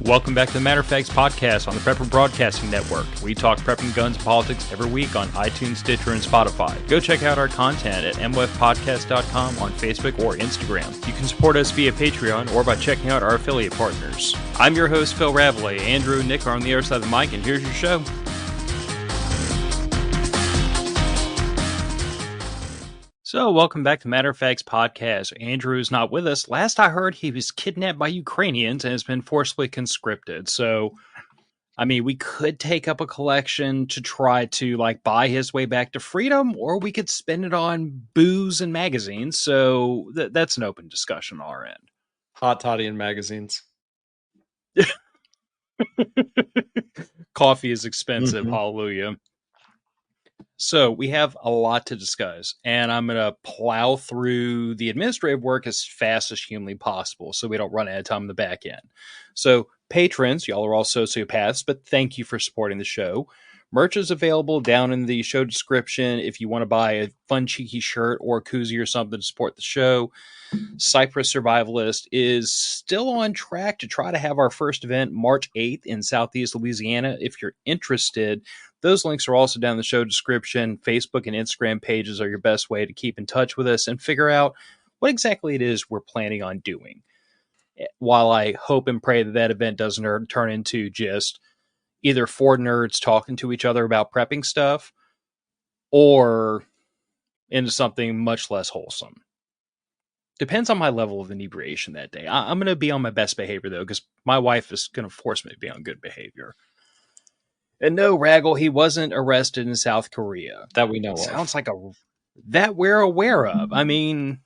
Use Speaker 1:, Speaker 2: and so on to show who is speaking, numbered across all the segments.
Speaker 1: Welcome back to the Matter of Facts podcast on the Prepper Broadcasting Network. We talk prepping, guns, and politics every week on iTunes, Stitcher, and Spotify. Go check out our content at mwfpodcast.com on Facebook or Instagram. You can support us via Patreon or by checking out our affiliate partners. I'm your host, Phil Rabalais. Andrew and Nick are on the other side of the mic, and here's your show. So, welcome back to Matter of Facts podcast. Andrew is not with us. Last I heard, he was kidnapped by Ukrainians and has been forcibly conscripted. So, I mean, we could take up a collection to try to, buy his way back to freedom, or we could spend it on booze and magazines. So, that's an open discussion on our end.
Speaker 2: Hot toddy and magazines.
Speaker 1: Coffee is expensive. Hallelujah. So we have a lot to discuss, and I'm going to plow through the administrative work as fast as humanly possible so we don't run out of time in the back end. So patrons, y'all are all sociopaths, but thank you for supporting the show. Merch is available down in the show description if you want to buy a fun, cheeky shirt or a koozie or something to support the show. Cypress Survivalist is still on track to try to have our first event March 8th in Southeast Louisiana. If you're interested, those links are also down in the show description. Facebook and Instagram pages are your best way to keep in touch with us and figure out what exactly it is we're planning on doing. While I hope and pray that that event doesn't turn into just either four nerds talking to each other about prepping stuff or into something much less wholesome. Depends on my level of inebriation that day. I'm going to be on my best behavior, though, because my wife is going to force me to be on good behavior. And no, Raggle, he wasn't arrested in South Korea.
Speaker 2: That we know of.
Speaker 1: Sounds like that we're aware of. I mean,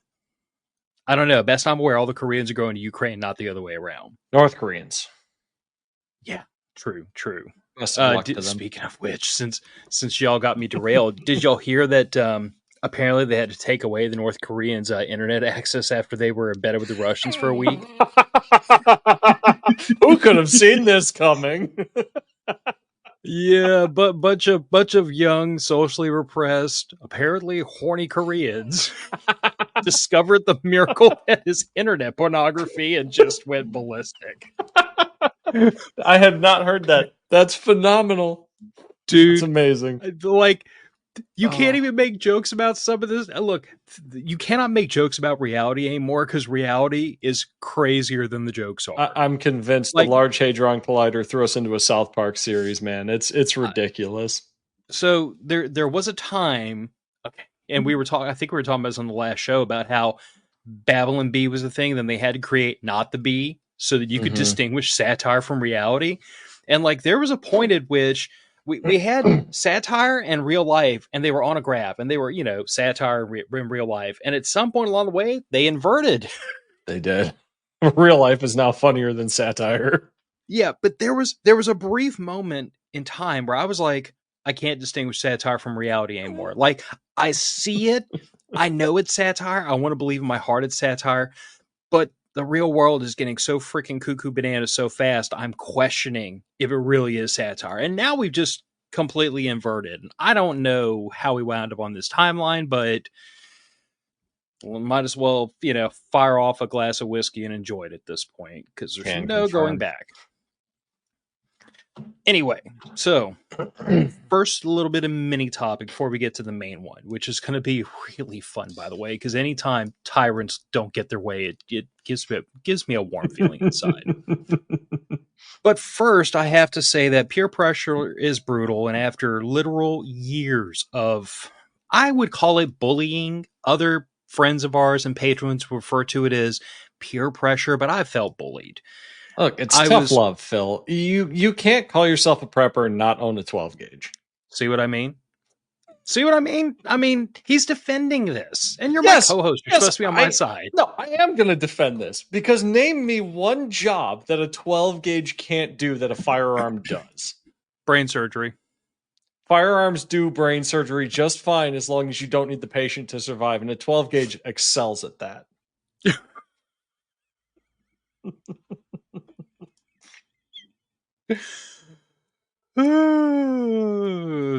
Speaker 1: I don't know. Best I'm aware, all the Koreans are going to Ukraine, not the other way around.
Speaker 2: North Koreans.
Speaker 1: Yeah, true.
Speaker 2: Speaking
Speaker 1: of which, since y'all got me derailed, did y'all hear that apparently they had to take away the North Koreans' internet access after they were embedded with the Russians for a week?
Speaker 2: Who could have seen this coming?
Speaker 1: Yeah, but bunch of young, socially repressed, apparently horny Koreans discovered the miracle that is internet pornography and just went ballistic.
Speaker 2: I had not heard that. That's phenomenal.
Speaker 1: Dude.
Speaker 2: It's amazing.
Speaker 1: You can't even make jokes about some of this. Look, you cannot make jokes about reality anymore because reality is crazier than the jokes are.
Speaker 2: I'm convinced the Large Hadron Collider threw us into a South Park series, man. It's ridiculous.
Speaker 1: So there was a time, and we were talking. I think we were talking about this on the last show about how Babylon Bee was a thing. Then they had to create not the bee so that you could distinguish satire from reality. And there was a point at which we had satire and real life, and they were on a graph, and they were, satire in real life. And at some point along the way, they inverted.
Speaker 2: They did. Real life is now funnier than satire.
Speaker 1: Yeah, but there was a brief moment in time where I was like, I can't distinguish satire from reality anymore. I see it. I know it's satire. I want to believe in my heart it's satire. But the real world is getting so freaking cuckoo bananas so fast, I'm questioning if it really is satire. And now we've just completely inverted. I don't know how we wound up on this timeline, but we might as well, fire off a glass of whiskey and enjoy it at this point, because there's no going back. Anyway, so first a little bit of mini topic before we get to the main one, which is going to be really fun, by the way, because anytime tyrants don't get their way, it gives me a warm feeling inside. But first, I have to say that peer pressure is brutal, and after literal years of, I would call it bullying, other friends of ours and patrons refer to it as peer pressure, but I felt bullied.
Speaker 2: Look, it's tough love, Phil. You can't call yourself a prepper and not own a 12 gauge.
Speaker 1: See what I mean? I mean, he's defending this, and you're my co-host. You're supposed to be on my side.
Speaker 2: No, I am going to defend this, because name me one job that a 12 gauge can't do that a firearm does.
Speaker 1: Brain surgery.
Speaker 2: Firearms do brain surgery just fine as long as you don't need the patient to survive, and a 12 gauge excels at that.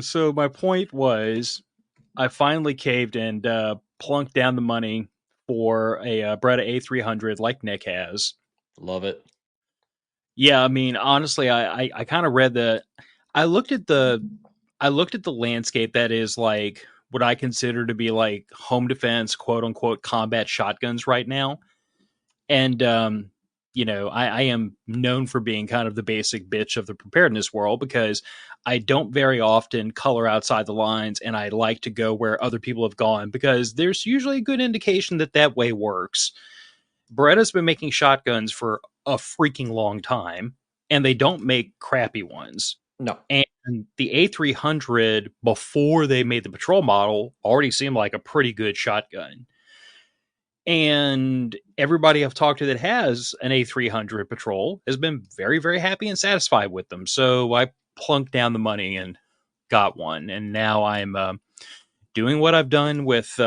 Speaker 1: So my point was, I finally caved and plunked down the money for a Beretta A300 like Nick has.
Speaker 2: Love it.
Speaker 1: Yeah, I mean, honestly, I kind of read the, I looked at the, I looked at the landscape that is like what I consider to be like home defense, quote unquote, combat shotguns right now. And, I am known for being kind of the basic bitch of the preparedness world because I don't very often color outside the lines and I like to go where other people have gone because there's usually a good indication that that way works. Beretta's been making shotguns for a freaking long time and they don't make crappy ones.
Speaker 2: No.
Speaker 1: And the A300, before they made the patrol model, already seemed like a pretty good shotgun. And everybody I've talked to that has an A300 patrol has been very, very happy and satisfied with them. So I plunked down the money and got one. And now I'm doing what I've done with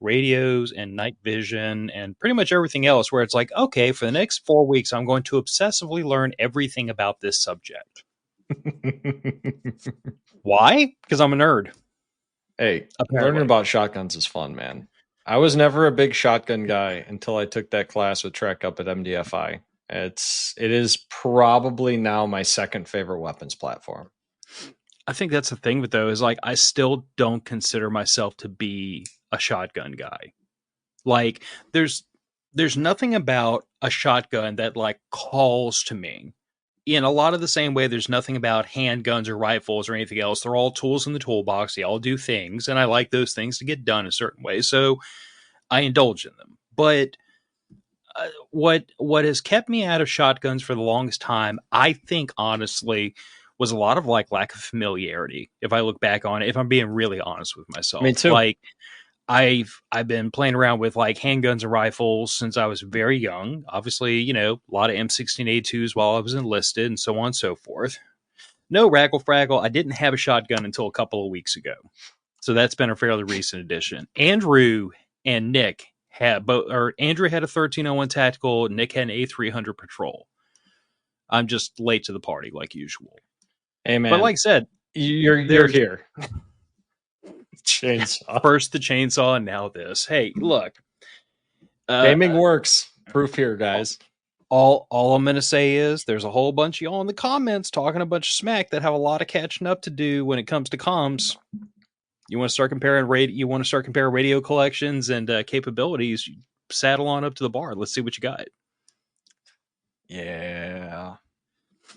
Speaker 1: radios and night vision and pretty much everything else, where it's like, okay, for the next 4 weeks, I'm going to obsessively learn everything about this subject. Why? Because I'm a nerd.
Speaker 2: Hey,
Speaker 1: Apparently.
Speaker 2: learning about shotguns is fun, man. I was never a big shotgun guy until I took that class with Trek up at MDFI. It is probably now my second favorite weapons platform.
Speaker 1: I think that's the thing with though, is like I still don't consider myself to be a shotgun guy. Like there's nothing about a shotgun that like calls to me. In a lot of the same way, there's nothing about handguns or rifles or anything else. They're all tools in the toolbox. They all do things, and I like those things to get done a certain way. So I indulge in them. But what has kept me out of shotguns for the longest time, I think, honestly, was a lot of like lack of familiarity. If I look back on it, if I'm being really honest with myself,
Speaker 2: Me too.
Speaker 1: like I've been playing around with like handguns and rifles since I was very young. Obviously, a lot of M16A2s while I was enlisted and so on and so forth. No raggle fraggle. I didn't have a shotgun until a couple of weeks ago. So that's been a fairly recent addition. Andrew and Nick had both, or Andrew had a 1301 tactical, Nick had an A300 patrol. I'm just late to the party like usual.
Speaker 2: Hey man,
Speaker 1: But like I said,
Speaker 2: you're here. Chainsaw.
Speaker 1: First the chainsaw and now this. Hey, look.
Speaker 2: Gaming works. Proof here, guys.
Speaker 1: All I'm gonna say is there's a whole bunch of y'all in the comments talking a bunch of smack that have a lot of catching up to do when it comes to comms. You want to start comparing radio collections and capabilities, you saddle on up to the bar. Let's see what you got.
Speaker 2: Yeah.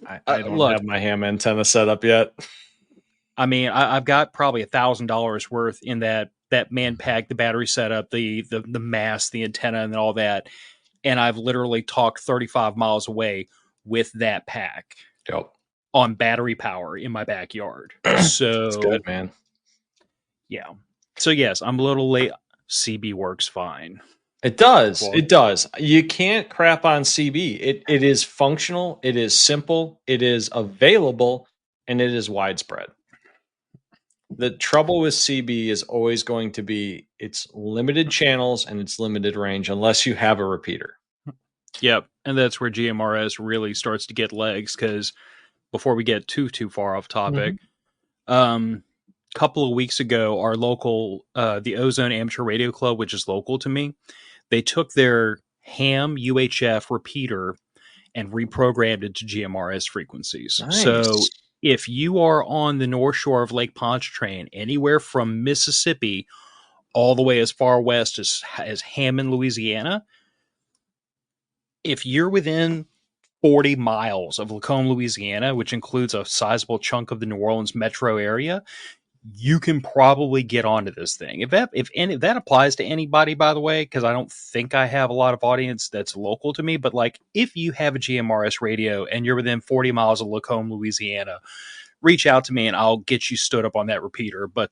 Speaker 2: I don't have my ham antenna set up yet.
Speaker 1: I mean, I've got probably $1,000 worth in that man pack, the battery setup, the mast, the antenna, and all that. And I've literally talked 35 miles away with that pack on battery power in my backyard. So
Speaker 2: it's good, man.
Speaker 1: Yeah. So yes, I'm a little late. CB works fine.
Speaker 2: It does. Well, it does. You can't crap on CB. It is functional. It is simple. It is available, and it is widespread. The trouble with CB is always going to be its limited channels and its limited range unless you have a repeater.
Speaker 1: Yep. And that's where GMRS really starts to get legs, because before we get too far off topic, couple of weeks ago, our local, the Ozone Amateur Radio Club, which is local to me, they took their ham UHF repeater and reprogrammed it to GMRS frequencies. Nice. So if you are on the North Shore of Lake Pontchartrain, anywhere from Mississippi all the way as far west as Hammond, Louisiana, if you're within 40 miles of Lacombe, Louisiana, which includes a sizable chunk of the New Orleans metro area, you can probably get onto this thing. If that applies to anybody, by the way, because I don't think I have a lot of audience that's local to me, but like if you have a GMRS radio and you're within 40 miles of Lacombe, Louisiana, reach out to me and I'll get you stood up on that repeater. But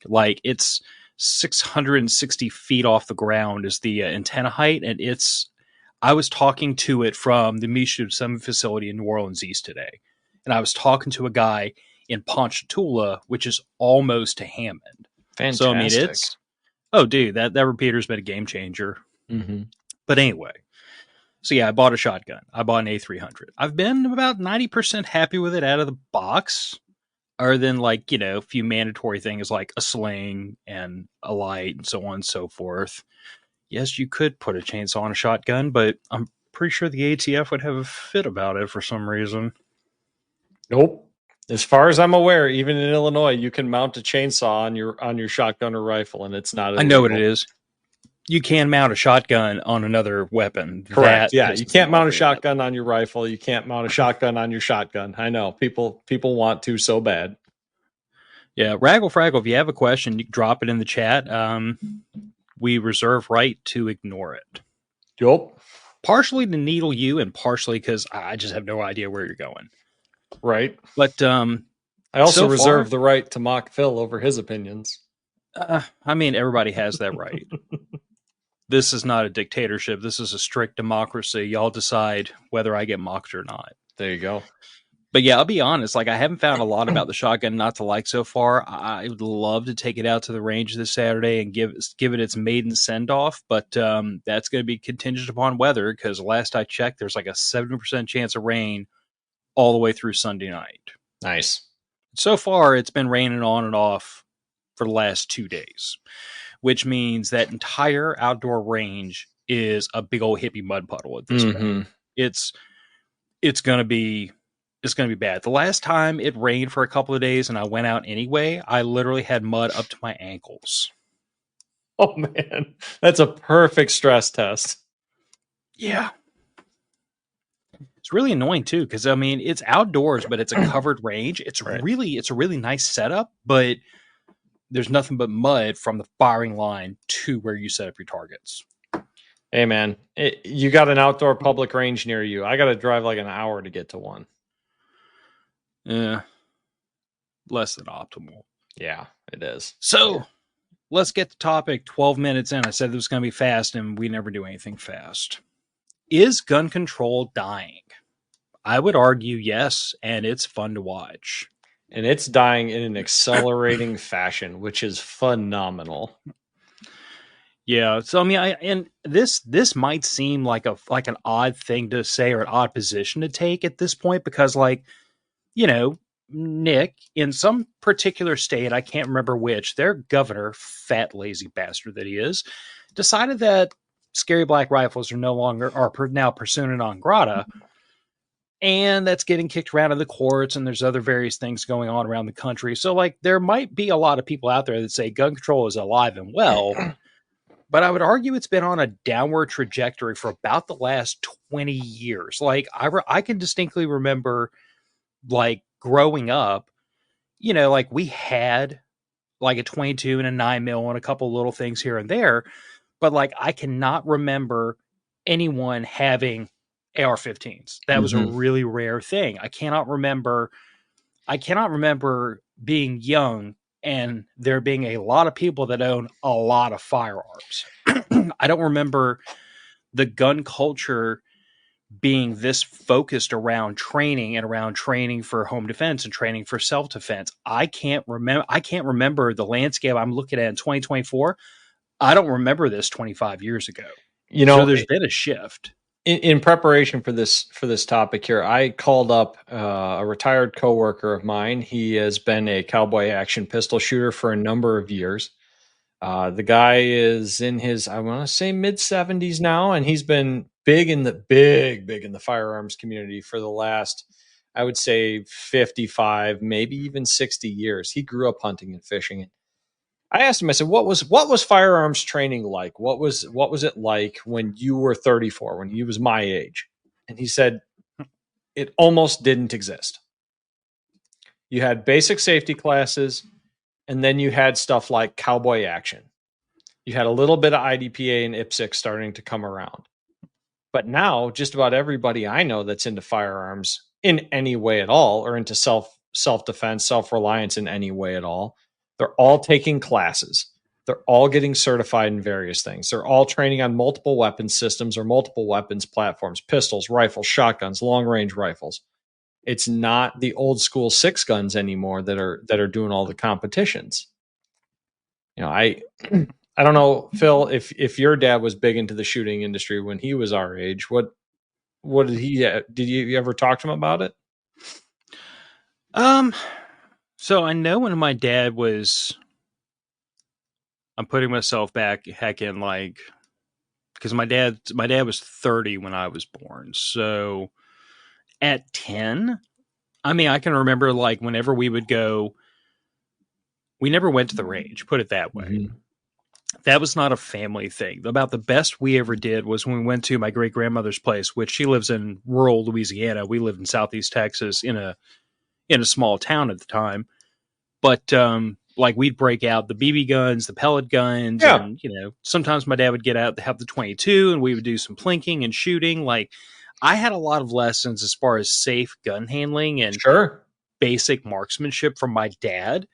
Speaker 1: like it's 660 feet off the ground is the antenna height, and I was talking to it from the Michoud Summit facility in New Orleans East today, and I was talking to a guy in Ponchatoula, which is almost to Hammond.
Speaker 2: Fantastic.
Speaker 1: So, I mean, dude, that repeater's been a game changer.
Speaker 2: Mm-hmm.
Speaker 1: But anyway, so yeah, I bought a shotgun. I bought an A300. I've been about 90% happy with it out of the box, other than like, a few mandatory things like a sling and a light and so on and so forth. Yes, you could put a chainsaw on a shotgun, but I'm pretty sure the ATF would have a fit about it for some reason.
Speaker 2: Nope. As far as I'm aware, even in Illinois, you can mount a chainsaw on your shotgun or rifle, and it's not illegal.
Speaker 1: I know what it is. You can mount a shotgun on another weapon.
Speaker 2: Correct. Yeah, you can't mount a shotgun on your rifle. You can't mount a shotgun on your shotgun. I know people want to so bad.
Speaker 1: Yeah, Raggle Fraggle, if you have a question, you can drop it in the chat. We reserve right to ignore it.
Speaker 2: Yup.
Speaker 1: Partially to needle you, and partially because I just have no idea where you're going.
Speaker 2: Right.
Speaker 1: But
Speaker 2: I also reserve the right to mock Phil over his opinions.
Speaker 1: I mean, everybody has that right. This is not a dictatorship. This is a strict democracy. Y'all decide whether I get mocked or not.
Speaker 2: There you go.
Speaker 1: But yeah, I'll be honest. Like, I haven't found a lot about the shotgun not to like so far. I would love to take it out to the range this Saturday and give it its maiden send off. But that's going to be contingent upon weather, because last I checked, there's like a 70% chance of rain all the way through Sunday night.
Speaker 2: Nice.
Speaker 1: So far, it's been raining on and off for the last 2 days, which means that entire outdoor range is a big old hippie mud puddle at this point. It's going to be bad. The last time it rained for a couple of days and I went out anyway, I literally had mud up to my ankles.
Speaker 2: Oh man, that's a perfect stress test.
Speaker 1: Yeah. It's really annoying too, because I mean, it's outdoors, but it's a covered range. It's a really nice setup, but there's nothing but mud from the firing line to where you set up your targets.
Speaker 2: Hey man, you got an outdoor public range near you. I got to drive like an hour to get to one.
Speaker 1: Yeah, less than optimal.
Speaker 2: Yeah, it is.
Speaker 1: So let's get to topic. 12 minutes in, I said this was going to be fast, and we never do anything fast. Is gun control dying? I would argue yes, and it's fun to watch.
Speaker 2: And it's dying in an accelerating fashion, which is phenomenal.
Speaker 1: Yeah, so I mean, and this might seem like an odd thing to say or an odd position to take at this point, because, like, you know, Nick, in some particular state, I can't remember which, their governor, fat lazy bastard that he is, decided that scary black rifles are now persona non grata. And that's getting kicked around in the courts, and there's other various things going on around the country. So, like, there might be a lot of people out there that say gun control is alive and well, but I would argue it's been on a downward trajectory for about the last 20 years. Like, I can distinctly remember, like, growing up, you know, like, we had like a 22 and a 9mm and a couple little things here and there, but, like, I cannot remember anyone having AR-15s. That was a really rare thing. I cannot remember being young and there being a lot of people that own a lot of firearms. I don't remember the gun culture being this focused around training and around training for home defense and training for self-defense. I can't remember the landscape I'm looking at in 2024. I don't remember this 25 years ago.
Speaker 2: You know,
Speaker 1: so there's been a shift.
Speaker 2: In preparation for this topic here, I called up a retired coworker of mine. He has been a cowboy action pistol shooter for a number of years. The guy is in his, I want to say, mid-70s now, and he's been big in the firearms community for the last, I would say, 55, maybe even 60 years. He grew up hunting and fishing. I asked him, I said, what was firearms training like? What was it like when you were 34, when he was my age? And he said, it almost didn't exist. You had basic safety classes, and then you had stuff like cowboy action. You had a little bit of IDPA and IPSC starting to come around. But now, just about everybody I know that's into firearms in any way at all, or into self-defense, self-reliance in any way at all, they're all taking classes. They're all getting certified in various things. They're all training on multiple weapons systems or multiple weapons platforms, pistols, rifles, shotguns, long-range rifles. It's not the old school 6 guns anymore that are doing all the competitions. You know, I don't know, Phil, if your dad was big into the shooting industry when he was our age, what did you ever talk to him about it?
Speaker 1: So I know when my dad was, I'm putting myself back heck in like because my dad was 30 when I was born. So at 10, I mean, I can remember like whenever we would go, we never went to the range, put it that way.
Speaker 2: Mm-hmm.
Speaker 1: That was not a family thing. About the best we ever did was when we went to my great grandmother's place, which she lives in rural Louisiana. We lived in Southeast Texas in a small town at the time. But like we'd break out the BB guns, the pellet guns,
Speaker 2: Yeah.
Speaker 1: and sometimes my dad would get out to have the 22, and we would do some plinking and shooting. Like I had a lot of lessons as far as safe gun handling and basic marksmanship from my dad.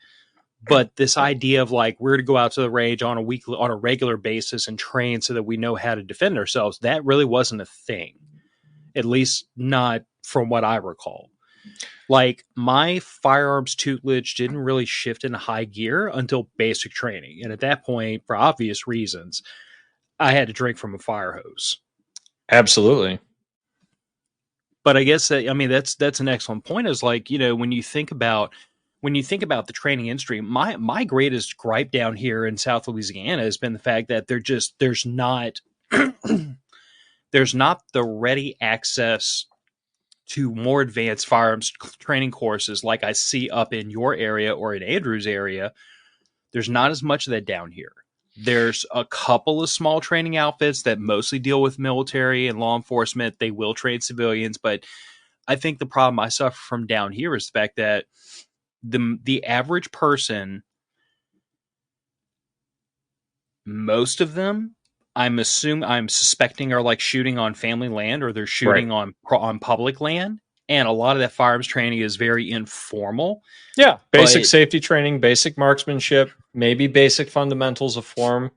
Speaker 1: But this idea of like we're to go out to the range on a regular basis and train so that we know how to defend ourselves, that really wasn't a thing. At least not from what I recall. Like my firearms tutelage didn't really shift into high gear until basic training. And at that point, for obvious reasons, I had to drink from a fire hose.
Speaker 2: Absolutely.
Speaker 1: But I guess that's an excellent point, is like, when you think about the training industry, my greatest gripe down here in South Louisiana has been the fact that there's not there's not the ready access to more advanced firearms training courses like I see up in your area or in Andrew's area. There's not as much of that down here. There's a couple of small training outfits that mostly deal with military and law enforcement. They will train civilians, but I think the problem I suffer from down here is the fact that the average person, most of them, I'm suspecting are like shooting on family land, or they're shooting on public land. And a lot of that firearms training is very informal.
Speaker 2: Yeah. Basic safety training, basic marksmanship, maybe basic fundamentals of form.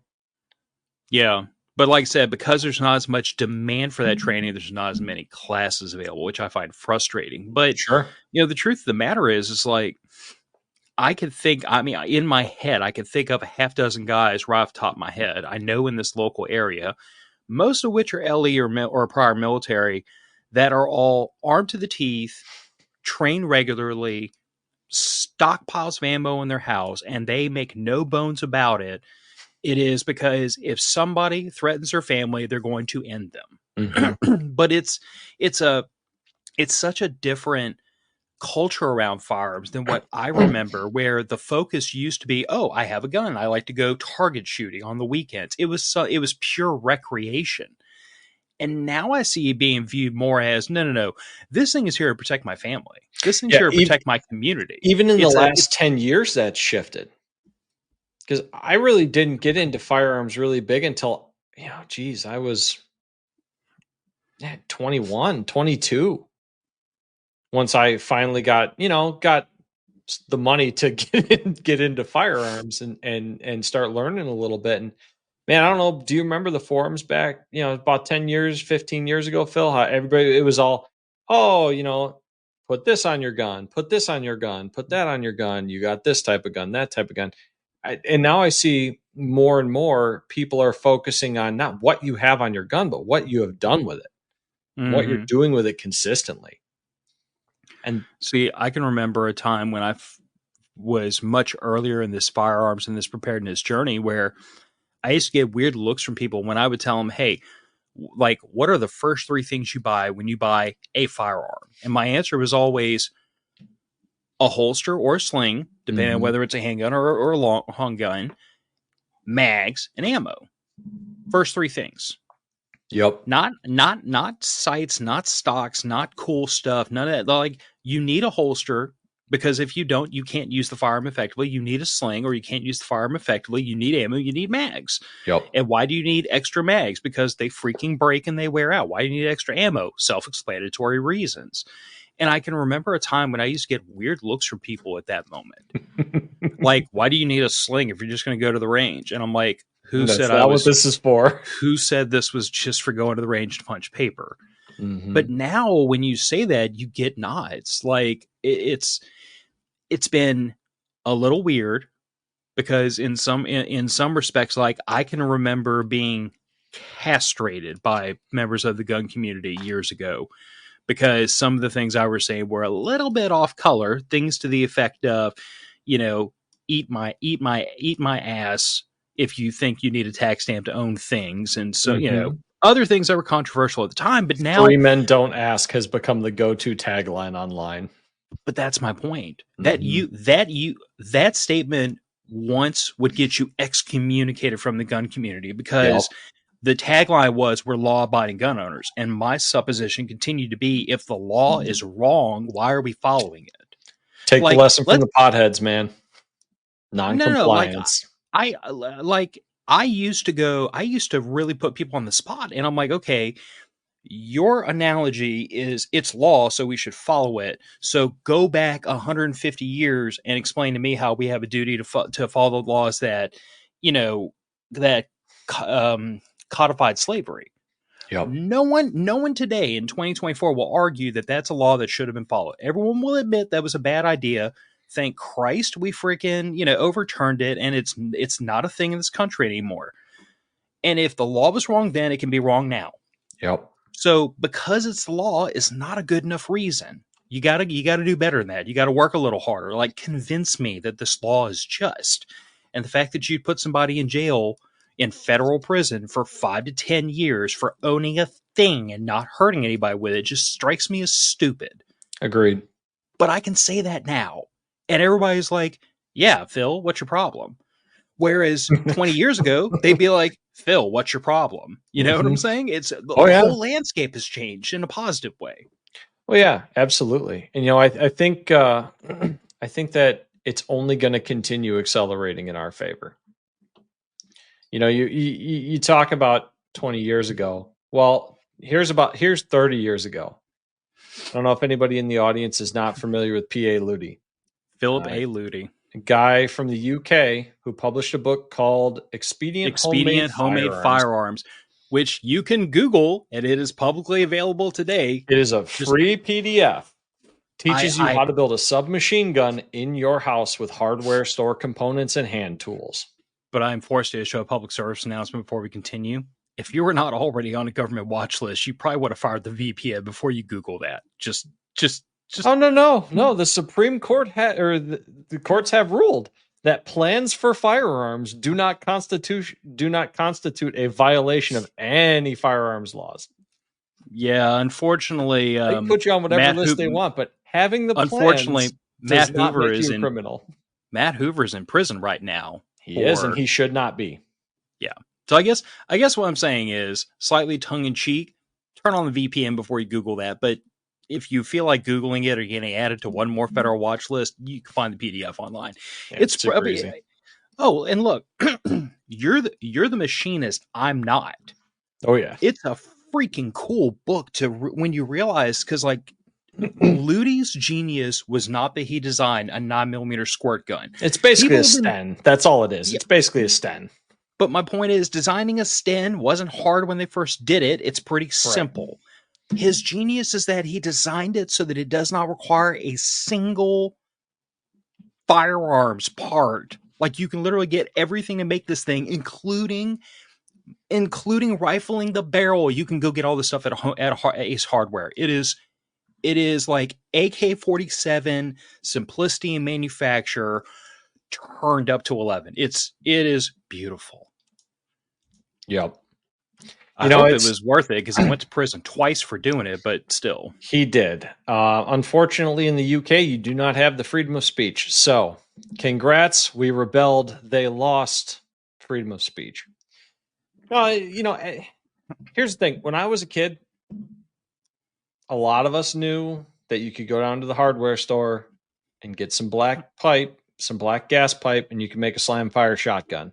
Speaker 1: Yeah. But like I said, because there's not as much demand for that training, there's not as many classes available, which I find frustrating. But the truth of the matter is like, in my head, I could think of a half dozen guys right off the top of my head I know in this local area, most of which are LE or prior military, that are all armed to the teeth, train regularly, stockpiles of ammo in their house, and they make no bones about it. It is because if somebody threatens their family, they're going to end them. Mm-hmm. But it's such a different culture around firearms than what I remember, where the focus used to be, oh, I have a gun, I like to go target shooting on the weekends. It was pure recreation. And now I see it being viewed more as, no, this thing is here to protect my family. This thing's here to protect my community.
Speaker 2: Even in the last 10 years, that's shifted. Because I really didn't get into firearms really big until, I was 21, 22. Once I finally got the money to get into firearms and start learning a little bit. And man, I don't know. Do you remember the forums back, about 10 years, 15 years ago, Phil? How everybody, it was all, put this on your gun, put this on your gun, put that on your gun. You got this type of gun, that type of gun. And now I see more and more people are focusing on not what you have on your gun, but what you have done with it, what you're doing with it consistently.
Speaker 1: And see, I can remember a time when I was much earlier in this firearms and this preparedness journey where I used to get weird looks from people when I would tell them, hey, like, what are the first 3 things you buy when you buy a firearm? And my answer was always a holster or a sling, depending on whether it's a handgun or a long gun, mags, and ammo. First 3 things.
Speaker 2: Yep.
Speaker 1: Not sights, not stocks, not cool stuff. None of that. Like, you need a holster, because if you don't, you can't use the firearm effectively. You need a sling, or you can't use the firearm effectively. You need ammo. You need mags.
Speaker 2: Yep.
Speaker 1: And why do you need extra mags? Because they freaking break and they wear out. Why do you need extra ammo? Self-explanatory reasons. And I can remember a time when I used to get weird looks from people at that moment. Like, why do you need a sling if you're just going to go to the range? And I'm like, who said
Speaker 2: what this is for?
Speaker 1: Who said this was just for going to the range to punch paper? Mm-hmm. But now when you say that, you get nods. Like, it's been a little weird, because in some respects, like, I can remember being castrated by members of the gun community years ago, because some of the things I was saying were a little bit off color, things to the effect of, eat my ass if you think you need a tax stamp to own things. And so, other things that were controversial at the time, but now
Speaker 2: "Free men don't ask" has become the go-to tagline online.
Speaker 1: But that's my point. That statement once would get you excommunicated from the gun community because the tagline was, "We're law-abiding gun owners." And my supposition continued to be, if the law is wrong, why are we following it?
Speaker 2: Take the lesson from the potheads, man. Non-compliance.
Speaker 1: I used to really put people on the spot, and I'm like, okay, your analogy is it's law, so we should follow it. So go back 150 years and explain to me how we have a duty to follow the laws that, that codified slavery.
Speaker 2: Yep.
Speaker 1: No one today in 2024 will argue that that's a law that should have been followed. Everyone will admit that was a bad idea. Thank Christ we freaking, overturned it, and it's not a thing in this country anymore. And if the law was wrong then, it can be wrong now.
Speaker 2: Yep.
Speaker 1: So because it's the law is not a good enough reason. You gotta do better than that. You gotta work a little harder. Like, convince me that this law is just. And the fact that you put somebody in jail, in federal prison for 5 to 10 years for owning a thing and not hurting anybody with it just strikes me as stupid.
Speaker 2: Agreed.
Speaker 1: But I can say that now. And everybody's like, yeah, Phil, what's your problem? Whereas 20 years ago, they'd be like, Phil, what's your problem? You know what I'm saying? It's the whole landscape has changed in a positive way.
Speaker 2: Well, yeah, absolutely. And, I think that it's only going to continue accelerating in our favor. You talk about 20 years ago. Well, here's 30 years ago. I don't know if anybody in the audience is not familiar with P.A. Ludi.
Speaker 1: Philip A. Ludi.
Speaker 2: A guy from the UK who published a book called Expedient Homemade
Speaker 1: Firearms, which you can Google, and it is publicly available today.
Speaker 2: It is a free PDF. Teaches you how to build a submachine gun in your house with hardware store components and hand tools.
Speaker 1: But I'm forced to issue a public service announcement before we continue. If you were not already on a government watch list, you probably would have fired the VPN before you Google that. Just
Speaker 2: oh, no. The Supreme Court the courts have ruled that plans for firearms do not constitute a violation of any firearms laws.
Speaker 1: Yeah, unfortunately,
Speaker 2: they can put you on whatever list they want, but having the
Speaker 1: unfortunately
Speaker 2: Matt Hoover is a criminal.
Speaker 1: Matt Hoover's in prison right now.
Speaker 2: He is, and he should not be.
Speaker 1: Yeah. So I guess what I'm saying is, slightly tongue in cheek, turn on the VPN before you Google that. But if you feel like Googling it or getting added to one more federal watch list, you can find the PDF online.
Speaker 2: Yeah, it's super easy.
Speaker 1: Oh, and look, you're the machinist. I'm not.
Speaker 2: Oh yeah,
Speaker 1: it's a freaking cool book when you realize, because like Ludi's genius was not that he designed a 9mm squirt gun.
Speaker 2: It's basically a Sten. That's all it is. Yeah. It's basically a Sten.
Speaker 1: But my point is, designing a Sten wasn't hard when they first did it. It's pretty simple. His genius is that he designed it so that it does not require a single firearms part. Like, you can literally get everything to make this thing, including rifling the barrel. You can go get all this stuff at Ace Hardware. It is like AK-47 simplicity in manufacture turned up to 11. It is beautiful.
Speaker 2: Yep.
Speaker 1: I hope it was worth it because he went to prison twice for doing it, but still.
Speaker 2: He did. Unfortunately, in the UK, you do not have the freedom of speech. So, congrats. We rebelled. They lost freedom of speech. Here's the thing. When I was a kid, a lot of us knew that you could go down to the hardware store and get some black gas pipe, and you can make a slam fire shotgun.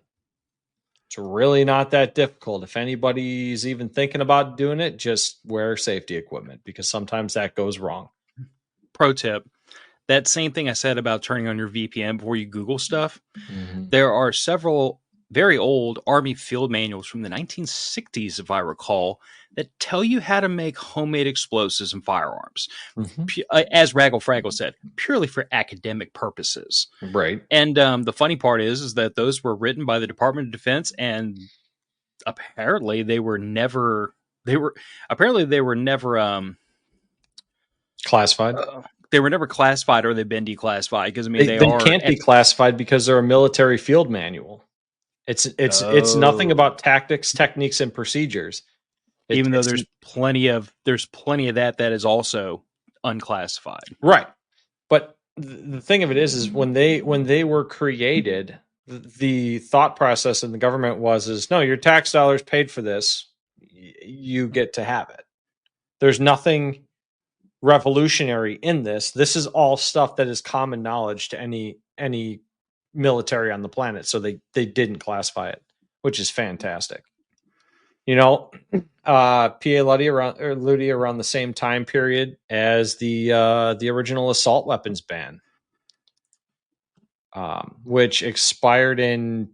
Speaker 2: It's really not that difficult. If anybody's even thinking about doing it, just wear safety equipment, because sometimes that goes wrong.
Speaker 1: Pro tip. That same thing I said about turning on your VPN before you Google stuff. Mm-hmm. There are several very old Army field manuals from the 1960s, if I recall, that tell you how to make homemade explosives and firearms. Mm-hmm. As Raggle Fraggle said, purely for academic purposes.
Speaker 2: Right.
Speaker 1: And the funny part is that those were written by the Department of Defense, and apparently they were never
Speaker 2: classified.
Speaker 1: They were never classified, or they've been declassified, because
Speaker 2: they can't be classified because they're a military field manual. It's nothing about tactics, techniques, and procedures.
Speaker 1: Even though there's plenty of that is also unclassified.
Speaker 2: Right. But the thing of it is when they were created, the thought process in the government was no, your tax dollars paid for this. You get to have it. There's nothing revolutionary in this. This is all stuff that is common knowledge to any military on the planet. So they didn't classify it, which is fantastic. You know, PA Luddy around the same time period as the original assault weapons ban, which expired in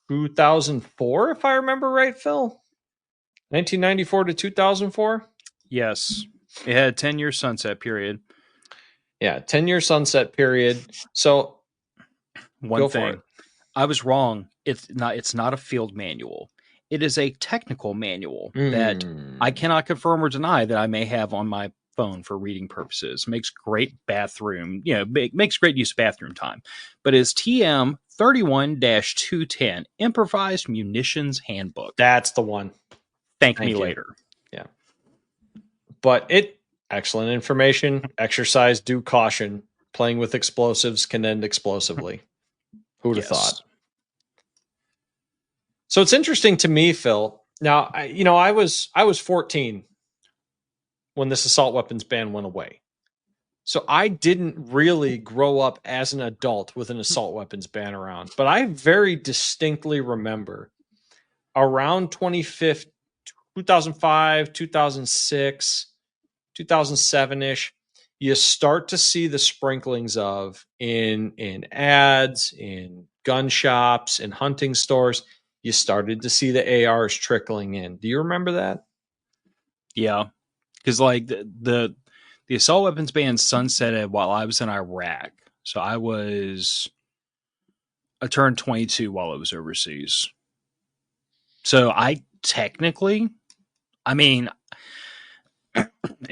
Speaker 2: 2004, if I remember right, Phil. 1994 to 2004.
Speaker 1: Yes, it had a 10-year sunset period.
Speaker 2: Yeah, 10-year sunset period. So
Speaker 1: one thing, I was wrong. It's not a field manual. It is a technical manual that I cannot confirm or deny that I may have on my phone for reading purposes. Makes great bathroom, makes great use of bathroom time. But it's TM 31-210 Improvised Munitions Handbook.
Speaker 2: That's the one.
Speaker 1: Thank me later.
Speaker 2: Yeah. But excellent information. Exercise due caution. Playing with explosives can end explosively. Who would have thought? So it's interesting to me, Phil. Now, I was 14 when this assault weapons ban went away. So I didn't really grow up as an adult with an assault weapons ban around. But I very distinctly remember around 2005, 2006, 2007-ish, you start to see the sprinklings of in ads, in gun shops, in hunting stores. You started to see the ARs trickling in. Do you remember that?
Speaker 1: Yeah, because like the assault weapons ban sunsetted while I was in Iraq. So I turned 22 while I was overseas. So I technically, it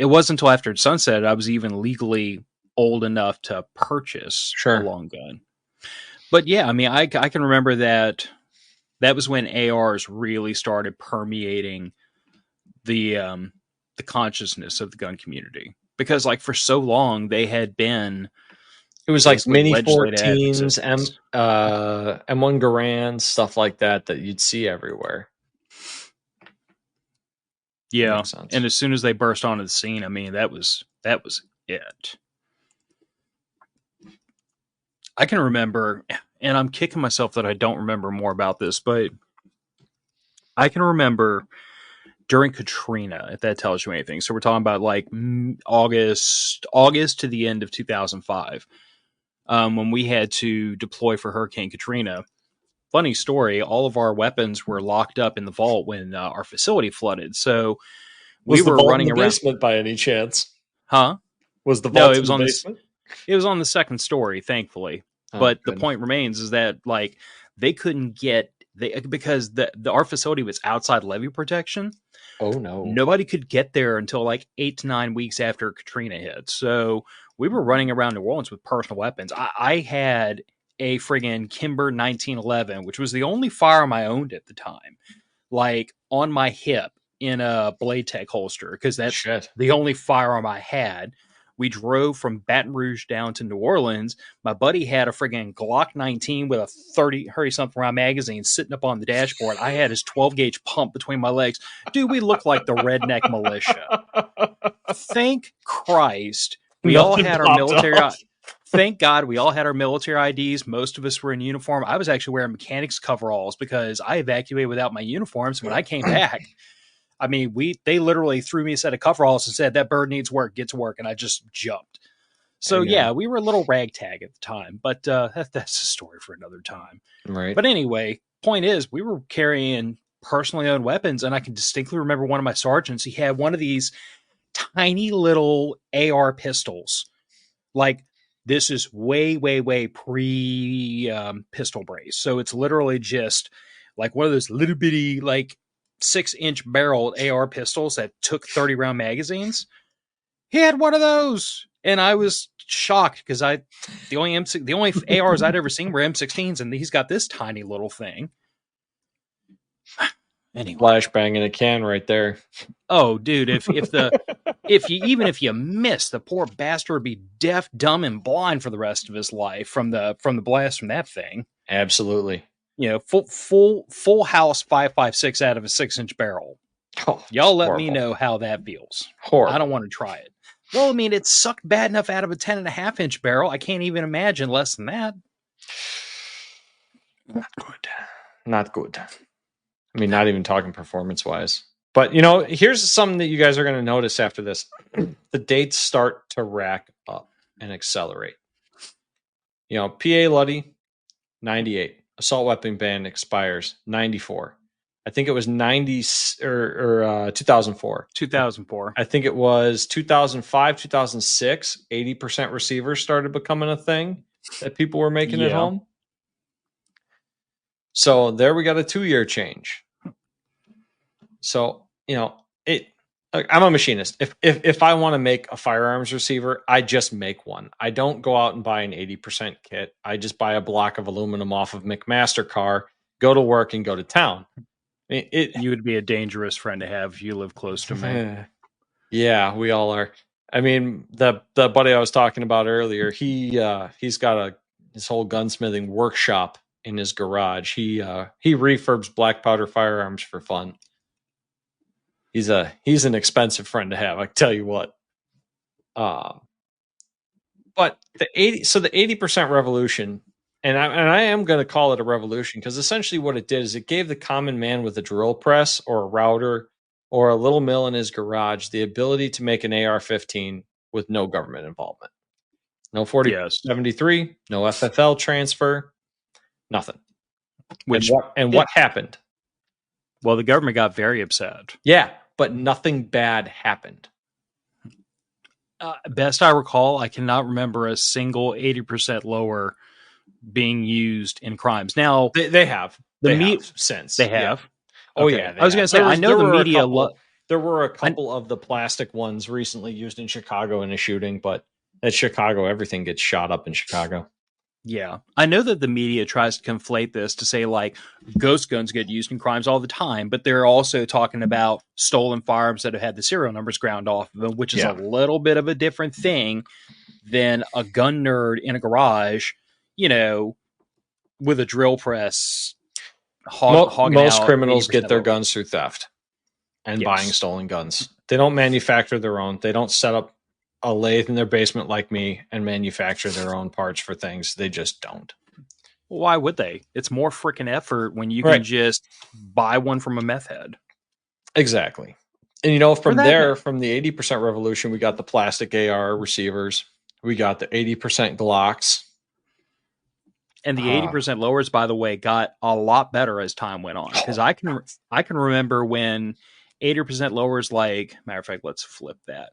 Speaker 1: wasn't until after it sunset I was even legally old enough to purchase a long gun. But yeah, I can remember that was when ARs really started permeating the consciousness of the gun community, because like for so long they had been,
Speaker 2: it was like mini 14s, M1 Garands, stuff like that you'd see everywhere.
Speaker 1: Yeah, and as soon as they burst onto the scene, that was it. I can remember, and I'm kicking myself that I don't remember more about this, but I can remember during Katrina, if that tells you anything. So we're talking about like August to the end of 2005, when we had to deploy for Hurricane Katrina. Funny story, all of our weapons were locked up in the vault when our facility flooded. So we were running around.
Speaker 2: Basement by any chance?
Speaker 1: Huh?
Speaker 2: Was the vault in the basement?
Speaker 1: It was on the second story, thankfully. But the point remains is that like they couldn't get because our facility was outside levee protection.
Speaker 2: Oh no!
Speaker 1: Nobody could get there until like 8 to 9 weeks after Katrina hit. So we were running around New Orleans with personal weapons. I had a friggin' Kimber 1911, which was the only firearm I owned at the time, like on my hip in a Blade Tech holster, because that's the only firearm I had. We drove from Baton Rouge down to New Orleans. My buddy had a friggin' Glock 19 with a 30 30-something round magazine sitting up on the dashboard. I had his 12-gauge pump between my legs. Dude, we looked like the redneck militia. Thank Christ we all had our military. Thank God we all had our military IDs. Most of us were in uniform. I was actually wearing mechanics coveralls because I evacuated without my uniforms. When I came back, they literally threw me a set of coveralls and said, that bird needs work, get to work. And I just jumped. So yeah, we were a little ragtag at the time, but that's a story for another time.
Speaker 2: Right.
Speaker 1: But anyway, point is we were carrying personally owned weapons. And I can distinctly remember one of my sergeants, he had one of these tiny little AR pistols. Like this is way, way, way pre pistol brace. So it's literally just like one of those little bitty, like 6-inch barreled AR pistols that took 30 round magazines. He had one of those, and I was shocked because the only ARs I'd ever seen were M16s, and he's got this tiny little thing. Anyway,
Speaker 2: flashbang in a can right there.
Speaker 1: Oh, dude, if you miss, the poor bastard would be deaf, dumb, and blind for the rest of his life from the blast from that thing.
Speaker 2: Absolutely.
Speaker 1: Full house 5.56 out of a 6-inch barrel.
Speaker 2: Oh,
Speaker 1: y'all let me know how that feels.
Speaker 2: Horrible.
Speaker 1: I don't want to try it. Well, I mean, it sucked bad enough out of a 10.5-inch barrel. I can't even imagine less than that.
Speaker 2: Not good. Not good. I mean, not even talking performance wise. But, here's something that you guys are going to notice after this. The dates start to rack up and accelerate. PA Luddy, 98. Assault weapon ban expires, 94. I think it was 2004.
Speaker 1: 2004.
Speaker 2: I think it was 2005, 2006. 80% receivers started becoming a thing that people were making at home. So there we got a 2-year change. So, I'm a machinist. If I want to make a firearms receiver, I just make one. I don't go out and buy an 80% kit. I just buy a block of aluminum off of McMaster car, go to work and go to town.
Speaker 1: You would be a dangerous friend to have if you live close to me.
Speaker 2: Yeah, we all are. I mean, the buddy I was talking about earlier, he's got his whole gunsmithing workshop in his garage. He refurbs black powder firearms for fun. He's an expensive friend to have, I can tell you what. But the 80% revolution, and I am going to call it a revolution because essentially what it did is it gave the common man with a drill press or a router or a little mill in his garage the ability to make an AR-15 with no government involvement. No 4073, no FFL transfer, nothing. What happened?
Speaker 1: Well, the government got very upset.
Speaker 2: Yeah, but nothing bad happened.
Speaker 1: Best I recall, I cannot remember a single 80% lower being used in crimes. Now
Speaker 2: they have since
Speaker 1: they have.
Speaker 2: Yeah. Oh okay. Yeah,
Speaker 1: I was going to say I know the media.
Speaker 2: There were a couple of the plastic ones recently used in Chicago in a shooting, but at Chicago, everything gets shot up in Chicago.
Speaker 1: Yeah, I know that the media tries to conflate this to say like ghost guns get used in crimes all the time, but they're also talking about stolen firearms that have had the serial numbers ground off of them, which is a little bit of a different thing than a gun nerd in a garage, with a drill press.
Speaker 2: Most criminals get their guns through theft and buying stolen guns. They don't manufacture their own. They don't set up a lathe in their basement like me and manufacture their own parts for things. They just don't.
Speaker 1: Well, why would they? It's more freaking effort when you can just buy one from a meth head.
Speaker 2: Exactly. And from the 80% revolution, we got the plastic AR receivers. We got the 80% Glocks.
Speaker 1: And the 80% lowers, by the way, got a lot better as time went on. Because I can remember when 80% lowers, like, matter of fact, let's flip that.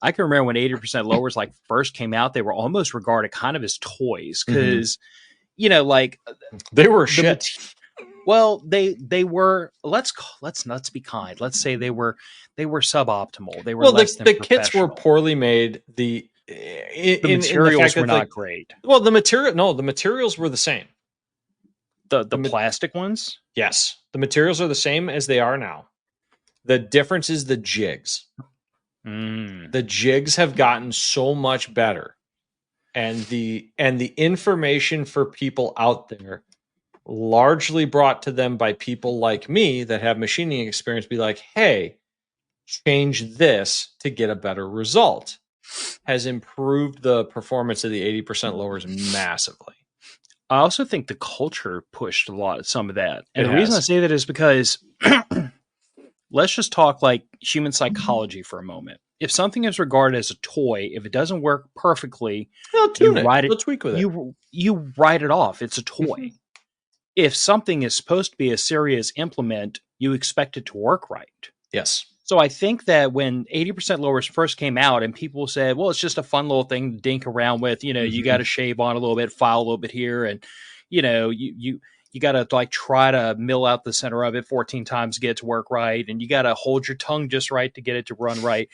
Speaker 1: I can remember when 80% lowers first came out, they were almost regarded kind of as toys because,
Speaker 2: they were shit.
Speaker 1: Well, they were. Let's be kind. Let's say they were suboptimal. They were less than
Speaker 2: the kits were poorly made. The
Speaker 1: materials were not great.
Speaker 2: Well, the materials were the same.
Speaker 1: The plastic ones,
Speaker 2: yes, the materials are the same as they are now. The difference is the jigs. The jigs have gotten so much better, and the information for people out there, largely brought to them by people like me that have machining experience, be like, hey, change this to get a better result, has improved the performance of the 80% lowers massively.
Speaker 1: I also think the culture pushed some of that. And the reason I say that is because let's just talk human psychology for a moment. If something is regarded as a toy, if it doesn't work perfectly, you tweak with it. You write it off. It's a toy. If something is supposed to be a serious implement, you expect it to work right.
Speaker 2: Yes.
Speaker 1: So I think that when 80% lowers first came out and people said, well, it's just a fun little thing to dink around with, you got to shave on a little bit, file a little bit here. And, you got to try to mill out the center of it 14 times to get it to work right. And you got to hold your tongue just right to get it to run right.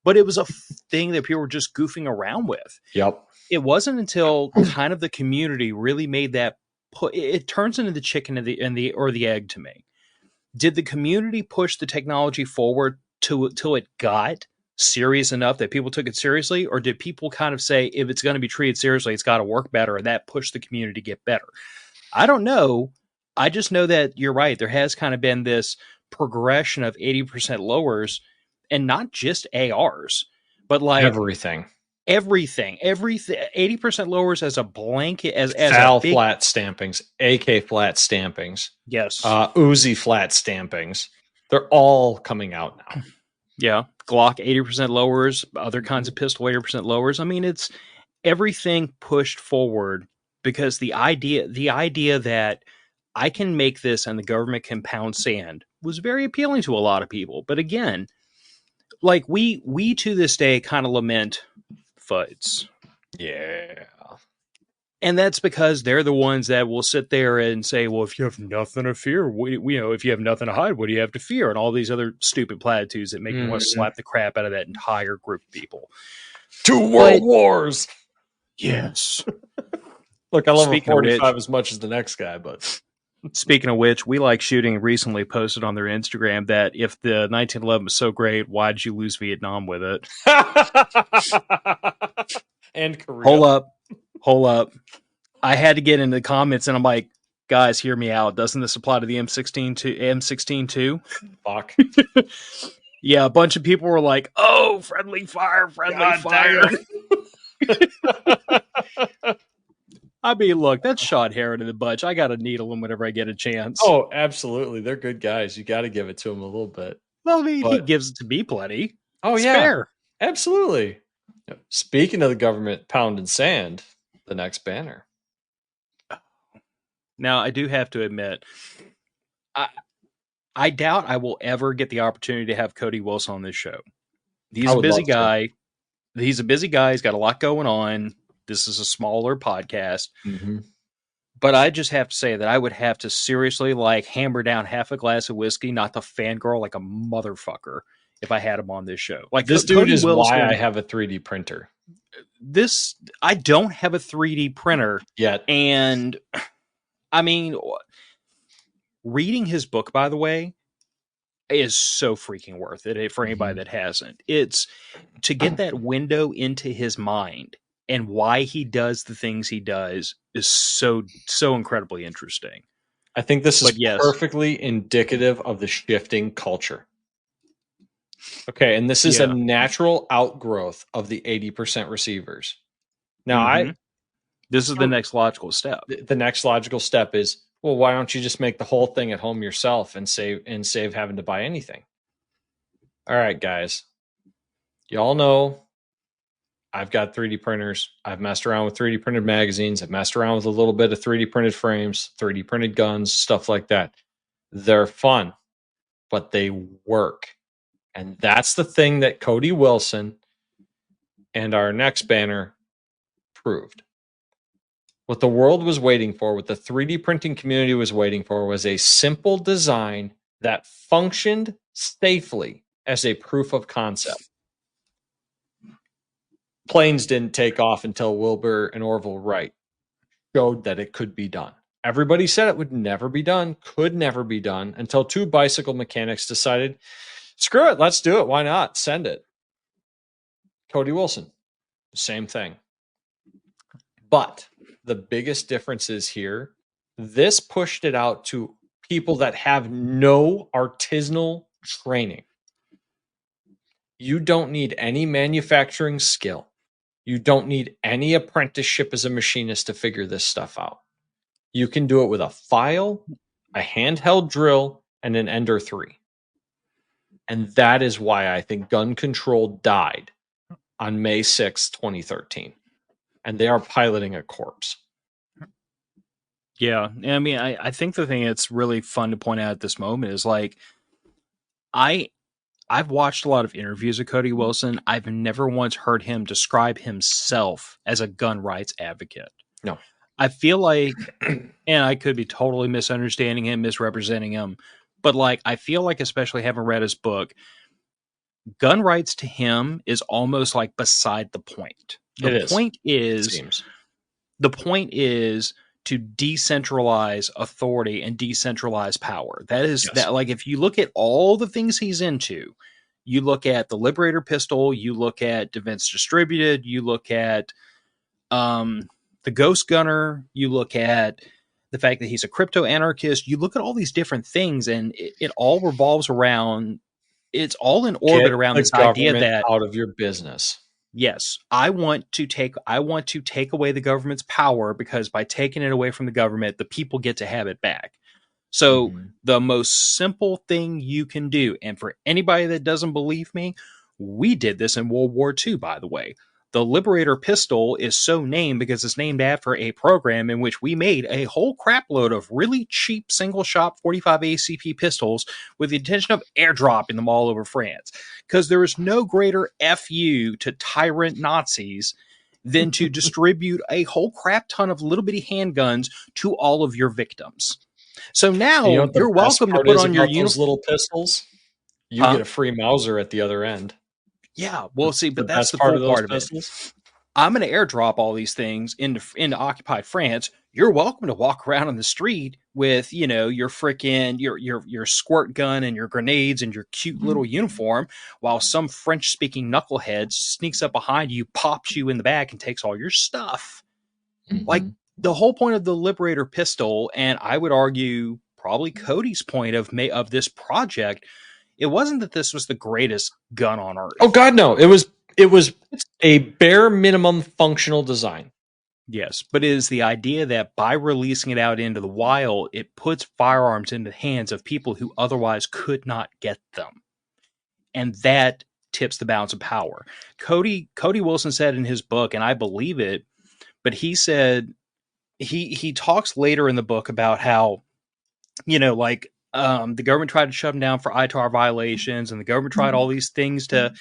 Speaker 1: But it was a thing that people were just goofing around with.
Speaker 2: Yep.
Speaker 1: It wasn't until kind of the community really made that it turns into the chicken or the egg to me. did the community push the technology forward till it got serious enough that people took it seriously, or did people kind of say, if it's going to be treated seriously, it's got to work better, and that pushed the community to get better? I don't know. I just know that you're right. There has kind of been this progression of 80% lowers, and not just ARs, but like
Speaker 2: everything,
Speaker 1: 80% lowers as a blanket, as
Speaker 2: FAL
Speaker 1: a big,
Speaker 2: flat stampings, AK flat stampings,
Speaker 1: yes,
Speaker 2: Uzi flat stampings. They're all coming out now.
Speaker 1: Yeah, Glock 80% lowers, other kinds of pistol 80% lowers. I mean, it's everything pushed forward because the idea that I can make this and the government can pound sand was very appealing to a lot of people. But again, like we to this day kind of lament fights.
Speaker 2: Yeah.
Speaker 1: And that's because they're the ones that will sit there and say, well, if you have nothing to fear, if you have nothing to hide, what do you have to fear? And all these other stupid platitudes that make me want to slap the crap out of that entire group of people.
Speaker 2: 2 world wars.
Speaker 1: Yes.
Speaker 2: Look, I love a 45 as much as the next guy, but...
Speaker 1: Speaking of which, We Like Shooting recently posted on their Instagram that if the 1911 was so great, why did you lose Vietnam with it?
Speaker 2: And Korea.
Speaker 1: Hold up. I had to get into the comments, and I'm like, guys, hear me out. Doesn't this apply to the M16 too?
Speaker 2: Fuck.
Speaker 1: Yeah, a bunch of people were like, oh, friendly fire. I mean, look, that's shot Heron in the bunch. I got to needle him whenever I get a chance.
Speaker 2: Oh, absolutely. They're good guys. You got to give it to them a little bit.
Speaker 1: Well, I mean, he gives it to me plenty.
Speaker 2: Oh,
Speaker 1: it's
Speaker 2: yeah.
Speaker 1: Fair.
Speaker 2: Absolutely. Speaking of the government pounding sand, the next banner.
Speaker 1: Now, I do have to admit, I doubt I will ever get the opportunity to have Cody Wilson on this show. He's a busy guy. He's a busy guy. He's got a lot going on. This is a smaller podcast.
Speaker 2: Mm-hmm.
Speaker 1: But I just have to say that I would have to seriously hammer down half a glass of whiskey, not to fangirl like a motherfucker, if I had him on this show. Like
Speaker 2: this dude is Wilson, why I have a 3D printer.
Speaker 1: I don't have a 3D printer
Speaker 2: yet.
Speaker 1: And I mean, reading his book, by the way, is so freaking worth it for anybody that hasn't. It's to get that window into his mind and why he does the things he does is so incredibly interesting.
Speaker 2: I think this is perfectly indicative of the shifting culture. Okay, and this is a natural outgrowth of the 80% receivers. Now,
Speaker 1: this is the next logical step.
Speaker 2: The next logical step is, well, why don't you just make the whole thing at home yourself and save having to buy anything? All right, guys. Y'all know I've got 3D printers. I've messed around with 3D printed magazines. I've messed around with a little bit of 3D printed frames, 3D printed guns, stuff like that. They're fun, but they work. And that's the thing that Cody Wilson and our next banner proved. What the world was waiting for, what the 3D printing community was waiting for, was a simple design that functioned safely as a proof of concept. Planes didn't take off until Wilbur and Orville Wright showed that it could be done. Everybody said it would never be done, could never be done, until 2 bicycle mechanics decided, screw it, let's do it. Why not? Send it. Cody Wilson, same thing. But the biggest difference is here, this pushed it out to people that have no artisanal training. You don't need any manufacturing skill. You don't need any apprenticeship as a machinist to figure this stuff out. You can do it with a file, a handheld drill, and an Ender 3. And that is why I think gun control died on May 6, 2013. And they are piloting a corpse.
Speaker 1: Yeah. I mean, I think the thing that's really fun to point out at this moment is I've watched a lot of interviews of Cody Wilson. I've never once heard him describe himself as a gun rights advocate.
Speaker 2: No.
Speaker 1: I feel like, and I could be totally misunderstanding him, misrepresenting him, but I feel like, especially having read his book, gun rights to him is almost beside the point. The point is to decentralize authority and decentralize power. That is that, like, if you look at all the things he's into, you look at the Liberator pistol, you look at Defense Distributed, you look at the Ghost Gunner, you look at the fact that he's a crypto anarchist, you look at all these different things, and it all revolves around, it's all in orbit around this idea that
Speaker 2: out of your business.
Speaker 1: Yes, I want to take away the government's power, because by taking it away from the government, the people get to have it back. So the most simple thing you can do, and for anybody that doesn't believe me, we did this in World War II, by the way. The Liberator pistol is so named because it's named after a program in which we made a whole crap load of really cheap single-shot 45 ACP pistols with the intention of airdropping them all over France. Because there is no greater FU to tyrant Nazis than to distribute a whole crap ton of little bitty handguns to all of your victims. So now you're welcome to put on your
Speaker 2: those little pistols. You get a free Mauser at the other end.
Speaker 1: Yeah, well, see, but that's the cool part of it. I'm going to airdrop all these things into occupied France. You're welcome to walk around on the street with, you know, your freaking your squirt gun and your grenades and your cute little uniform, while some French-speaking knucklehead sneaks up behind you, pops you in the back, and takes all your stuff. Like, the whole point of the Liberator pistol, and I would argue probably Cody's point of this project, it wasn't that this was the greatest gun on earth.
Speaker 2: Oh God, no! It was a bare minimum functional design.
Speaker 1: Yes, but it is the idea that by releasing it out into the wild, it puts firearms into the hands of people who otherwise could not get them, and that tips the balance of power. Cody Wilson said in his book, and I believe it, but he said he talks later in the book about how, you know, like, the government tried to shut him down for ITAR violations, and the government tried all these things to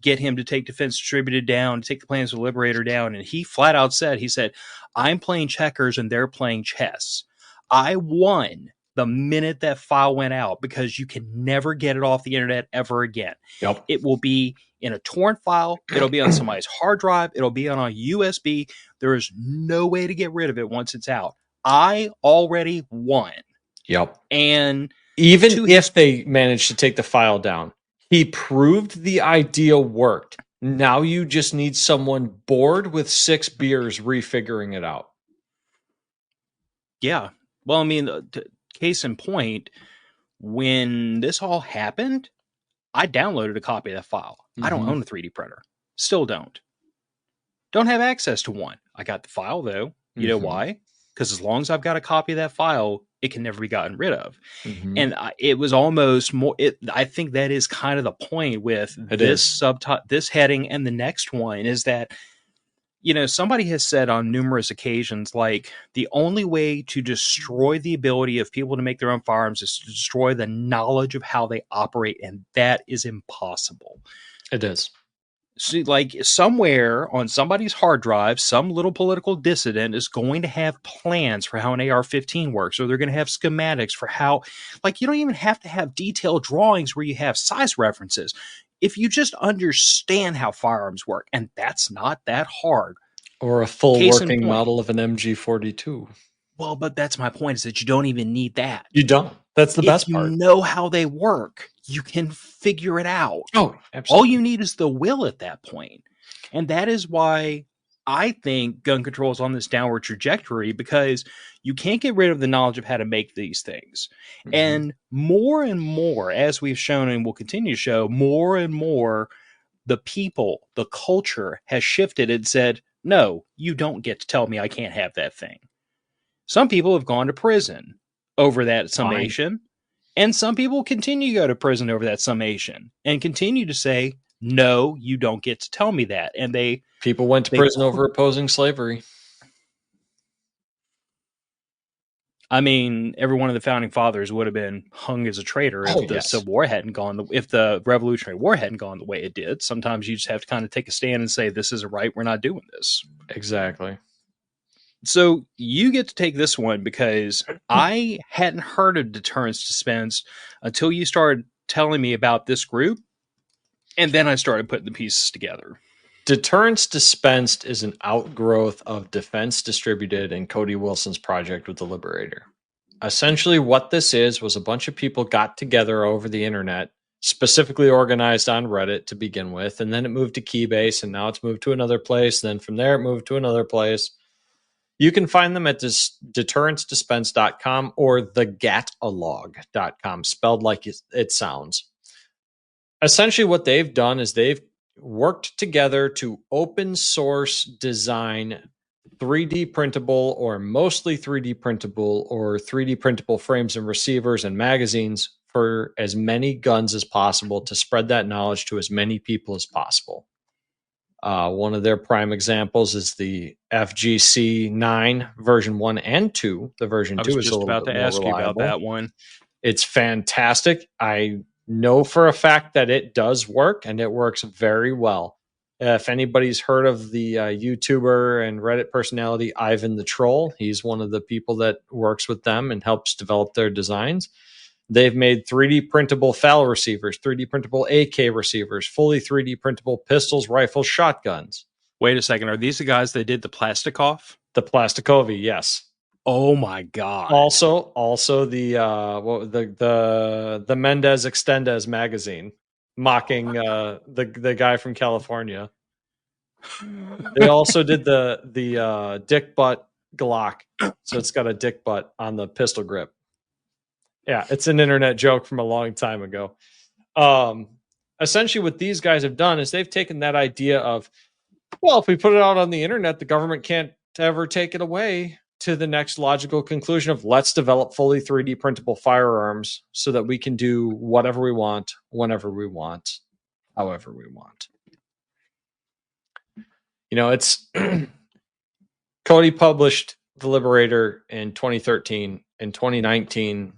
Speaker 1: get him to take Defense Distributed down, take the plans of the Liberator down. And he flat out said, I'm playing checkers and they're playing chess. I won the minute that file went out, because you can never get it off the internet ever again.
Speaker 2: Yep.
Speaker 1: It will be in a torn file. It'll be on somebody's hard drive. It'll be on a USB. There is no way to get rid of it once it's out. I already won.
Speaker 2: Yep.
Speaker 1: And
Speaker 2: even if they managed to take the file down, he proved the idea worked. Now you just need someone bored with 6 beers refiguring it out.
Speaker 1: Yeah. Well, I mean, case in point, when this all happened, I downloaded a copy of that file. I don't own a 3D printer. Still don't. Don't have access to one. I got the file, though. You know why? Because as long as I've got a copy of that file, it can never be gotten rid of. And it was almost more, I think that is kind of the point with this heading and the next one, is that, you know, somebody has said on numerous occasions, like, the only way to destroy the ability of people to make their own firearms is to destroy the knowledge of how they operate, and that is impossible.
Speaker 2: It is.
Speaker 1: See, like, somewhere on somebody's hard drive, some little political dissident is going to have plans for how an AR-15 works, or they're going to have schematics for how, like, you don't even have to have detailed drawings where you have size references. If you just understand how firearms work, and that's not that hard.
Speaker 2: Or a full working model of an MG42.
Speaker 1: Well, but that's my point, is that you don't even need that.
Speaker 2: You don't. That's the best part.
Speaker 1: If you know how they work, you can figure it out.
Speaker 2: Oh, absolutely.
Speaker 1: All you need is the will at that point. And that is why I think gun control is on this downward trajectory, because you can't get rid of the knowledge of how to make these things. And more, as we've shown and will continue to show, more and more, the people, the culture has shifted and said, no, you don't get to tell me I can't have that thing. Some people have gone to prison over that summation, and some people continue to go to prison over that summation and continue to say, no, you don't get to tell me that. And
Speaker 2: people went to prison over opposing slavery.
Speaker 1: I mean, every one of the founding fathers would have been hung as a traitor if the Civil War hadn't gone, if the Revolutionary War hadn't gone the way it did. Sometimes you just have to kind of take a stand and say, this isn't right. We're not doing this.
Speaker 2: Exactly.
Speaker 1: So you get to take this one, because I hadn't heard of deterrence dispense until you started telling me about this group. And then I started putting the pieces together.
Speaker 2: Deterrence Dispensed is an outgrowth of Defense Distributed and Cody Wilson's project with the Liberator. Essentially, what this was a bunch of people got together over the internet, specifically organized on Reddit to begin with, and then it moved to Keybase, and now it's moved to another place. Then from there, it moved to another place. You can find them at deterrencedispense.com or thegatalog.com, spelled like it sounds. Essentially, what they've done is they've worked together to open source design 3D printable or mostly 3D printable or 3D printable frames and receivers and magazines for as many guns as possible to spread that knowledge to as many people as possible. One of their prime examples is the FGC 9 version 1 and 2. The version 2 is a little bit more reliable. I was just about to ask you about that one. It's fantastic. I know for a fact that it does work, and it works very well. If anybody's heard of the YouTuber and Reddit personality Ivan the Troll, he's one of the people that works with them and helps develop their designs. They've made 3D printable FAL receivers, 3D printable AK receivers, fully 3D printable pistols, rifles, shotguns.
Speaker 1: Wait a second. Are these the guys that did the Plastikov?
Speaker 2: The Plastikovi, yes.
Speaker 1: Oh my god!
Speaker 2: Also the Mendez Extendez magazine, mocking the guy from California. They also did the dick butt Glock, so it's got a dick butt on the pistol grip. Yeah, it's an internet joke from a long time ago. Essentially, what these guys have done is they've taken that idea of, well, if we put it out on the internet, the government can't ever take it away, to the next logical conclusion of let's develop fully 3D printable firearms so that we can do whatever we want, whenever we want, however we want. You know, it's Cody published The Liberator in 2013. In 2019,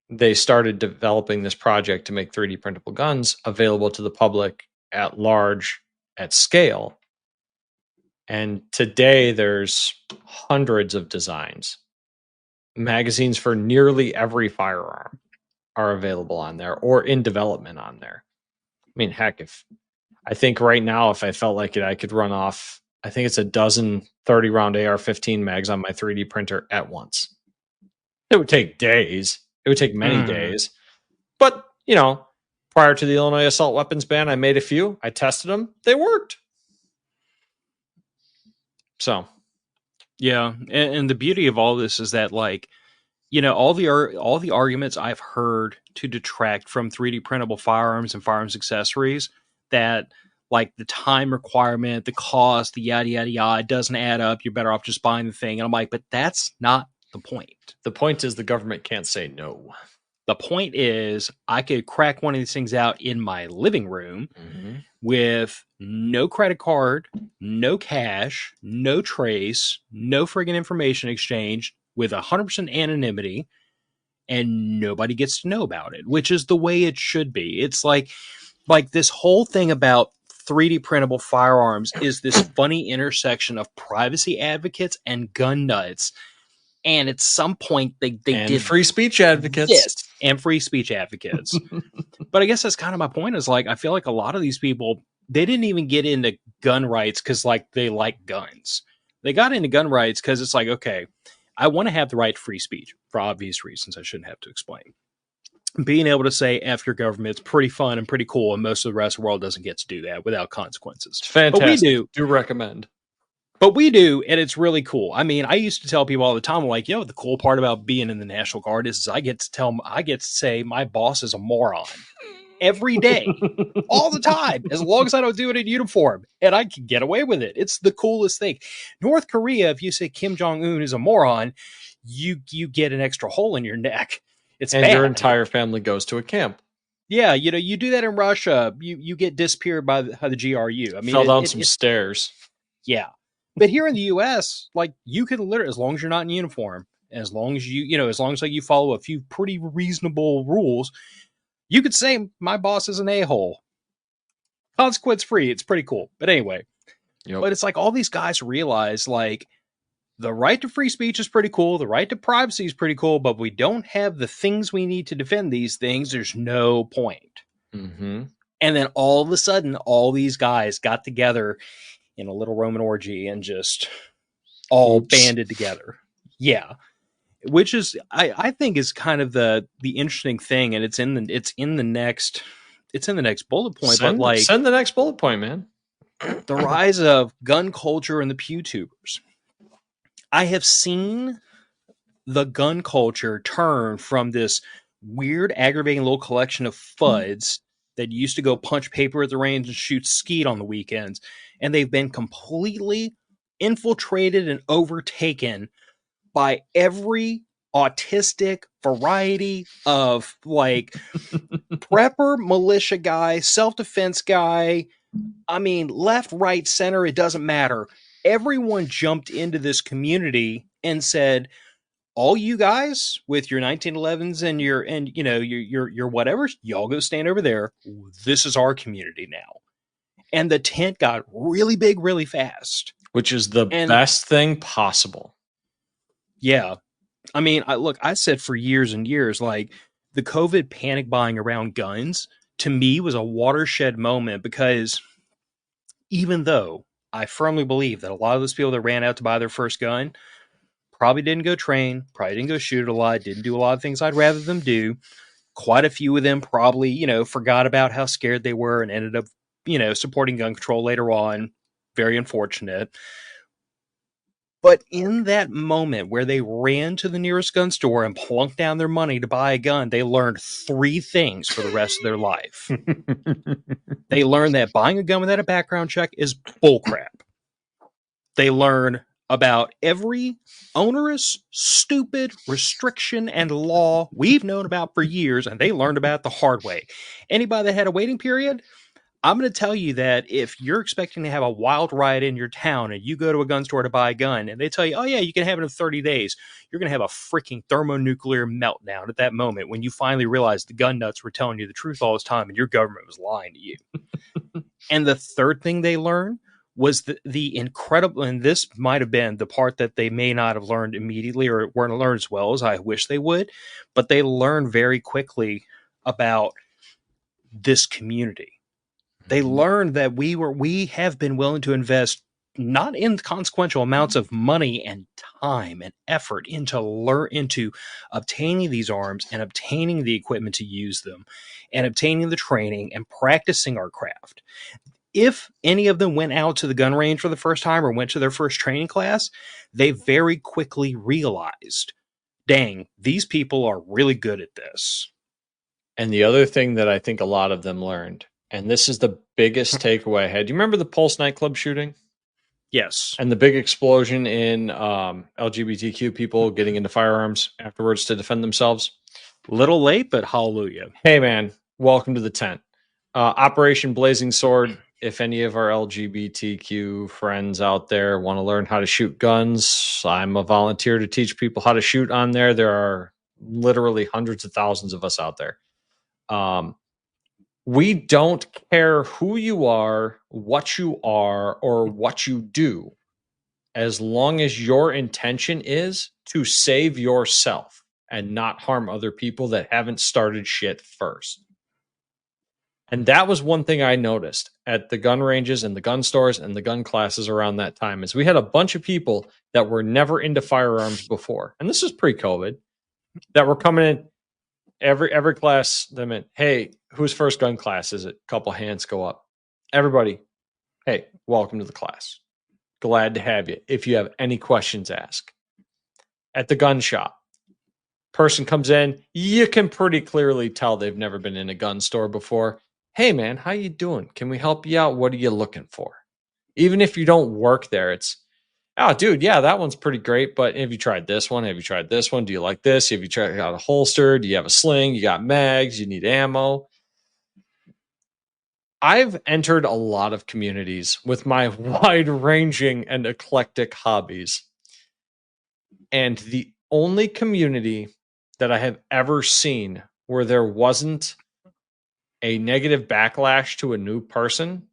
Speaker 2: they started developing this project to make 3D printable guns available to the public at large, at scale. And today there's hundreds of designs. Magazines for nearly every firearm are available on there or in development on there. I mean, heck, I think right now, if I felt like it, I could run off, I think it's a dozen 30-round AR-15 mags on my 3D printer at once. It would take days. It would take many days. But, you know, prior to the Illinois assault weapons ban, I made a few. I tested them. They worked. So,
Speaker 1: yeah, and the beauty of all this is that, like, you know, all the arguments I've heard to detract from 3D printable firearms and firearms accessories, that like the time requirement, the cost, the yada yada yada, doesn't add up. You're better off just buying the thing. And I'm like, but that's not the point.
Speaker 2: The point is the government can't say no.
Speaker 1: The point is I could crack one of these things out in my living room with no credit card, no cash, no trace, no friggin' information exchange, with 100% anonymity, and nobody gets to know about it, which is the way it should be. It's like this whole thing about 3D printable firearms is this funny intersection of privacy advocates and gun nuts. And at some point, they did
Speaker 2: free speech advocates.
Speaker 1: Yes, and free speech advocates. But I guess that's kind of my point, is like, I feel like a lot of these people, they didn't even get into gun rights because like they like guns. They got into gun rights because it's like, okay, I want to have the right to free speech for obvious reasons I shouldn't have to explain. Being able to say F your government is pretty fun and pretty cool, and most of the rest of the world doesn't get to do that without consequences.
Speaker 2: It's fantastic.
Speaker 1: But we do.
Speaker 2: Do recommend.
Speaker 1: But we do, and it's really cool. I mean, I used to tell people all the time, like, you know, the cool part about being in the National Guard is I get to say my boss is a moron every day, all the time, as long as I don't do it in uniform, and I can get away with it. It's the coolest thing. North Korea, if you say Kim Jong-un is a moron, you get an extra hole in your neck. It's
Speaker 2: and
Speaker 1: bad.
Speaker 2: Your entire family goes to a camp.
Speaker 1: Yeah, you know, you do that in Russia, you get disappeared by the GRU. I mean,
Speaker 2: fell down some stairs.
Speaker 1: Yeah. But here in the U.S., like, you can literally, as long as you're not in uniform, as long as as long as like you follow a few pretty reasonable rules, you could say my boss is an a-hole. Consequence free. It's pretty cool. But anyway, but it's like all these guys realize, like, the right to free speech is pretty cool. The right to privacy is pretty cool. But we don't have the things we need to defend these things. There's no point.
Speaker 2: Mm-hmm.
Speaker 1: And then all of a sudden, all these guys got together in a little Roman orgy and just all banded together. Yeah. Which is I think is kind of the interesting thing, and it's in the next bullet point. But like,
Speaker 2: send the next bullet point, man.
Speaker 1: The rise of gun culture and the PewTubers. I have seen the gun culture turn from this weird, aggravating little collection of fuds that used to go punch paper at the range and shoot skeet on the weekends, and they've been completely infiltrated and overtaken by every autistic variety of like prepper, militia guy, self-defense guy. I mean, left, right, center, it doesn't matter. Everyone jumped into this community and said, all you guys with your 1911s and your whatever, y'all go stand over there. This is our community now. And the tent got really big really fast.
Speaker 2: Which is the best thing possible.
Speaker 1: Yeah. I mean, I said for years and years, like, the COVID panic buying around guns to me was a watershed moment, because even though I firmly believe that a lot of those people that ran out to buy their first gun probably didn't go train, probably didn't go shoot a lot, didn't do a lot of things I'd rather them do. Quite a few of them probably, forgot about how scared they were and ended up, supporting gun control later on. Very unfortunate. But in that moment where they ran to the nearest gun store and plunked down their money to buy a gun, they learned 3 things for the rest of their life. They learned that buying a gun without a background check is bullcrap. They learn about every onerous, stupid restriction and law we've known about for years, and they learned about it the hard way. Anybody that had a waiting period, I'm going to tell you that if you're expecting to have a wild ride in your town and you go to a gun store to buy a gun and they tell you, oh yeah, you can have it in 30 days, you're going to have a freaking thermonuclear meltdown at that moment when you finally realize the gun nuts were telling you the truth all this time and your government was lying to you. And the third thing they learned was the incredible, and this might have been the part that they may not have learned immediately or weren't learned as well as I wish they would, but they learned very quickly about this community. They learned that we have been willing to invest not inconsequential amounts of money and time and effort into obtaining these arms and obtaining the equipment to use them and obtaining the training and practicing our craft. If any of them went out to the gun range for the first time or went to their first training class, they very quickly realized, dang, these people are really good at this.
Speaker 2: And the other thing that I think a lot of them learned, and this is the biggest takeaway I had. Do you remember the Pulse nightclub shooting?
Speaker 1: Yes.
Speaker 2: And the big explosion in LGBTQ people getting into firearms afterwards to defend themselves?
Speaker 1: Little late, but hallelujah.
Speaker 2: Hey, man, welcome to the tent. Operation Blazing Sword. If any of our LGBTQ friends out there want to learn how to shoot guns, I'm a volunteer to teach people how to shoot on there. There are literally hundreds of thousands of us out there. We don't care who you are, or what you do, as long as your intention is to save yourself and not harm other people that haven't started shit first. And that was one thing I noticed at the gun ranges and the gun stores and the gun classes around that time, is we had a bunch of people that were never into firearms before. And this is pre-COVID, that were coming in every class. They meant, hey, whose first gun class is it? A couple hands go up. Everybody, hey, welcome to the class. Glad to have you. If you have any questions, ask. At the gun shop, person comes in, you can pretty clearly tell they've never been in a gun store before. Hey man, how you doing? Can we help you out? What are you looking for? Even if you don't work there, it's, oh dude, yeah, that one's pretty great, but have you tried this one? Have you tried this one? Do you like this? Have you tried out a holster? Do you have a sling? You got mags? You need ammo? I've entered a lot of communities with my wide-ranging and eclectic hobbies. And the only community that I have ever seen where there wasn't a negative backlash to a new person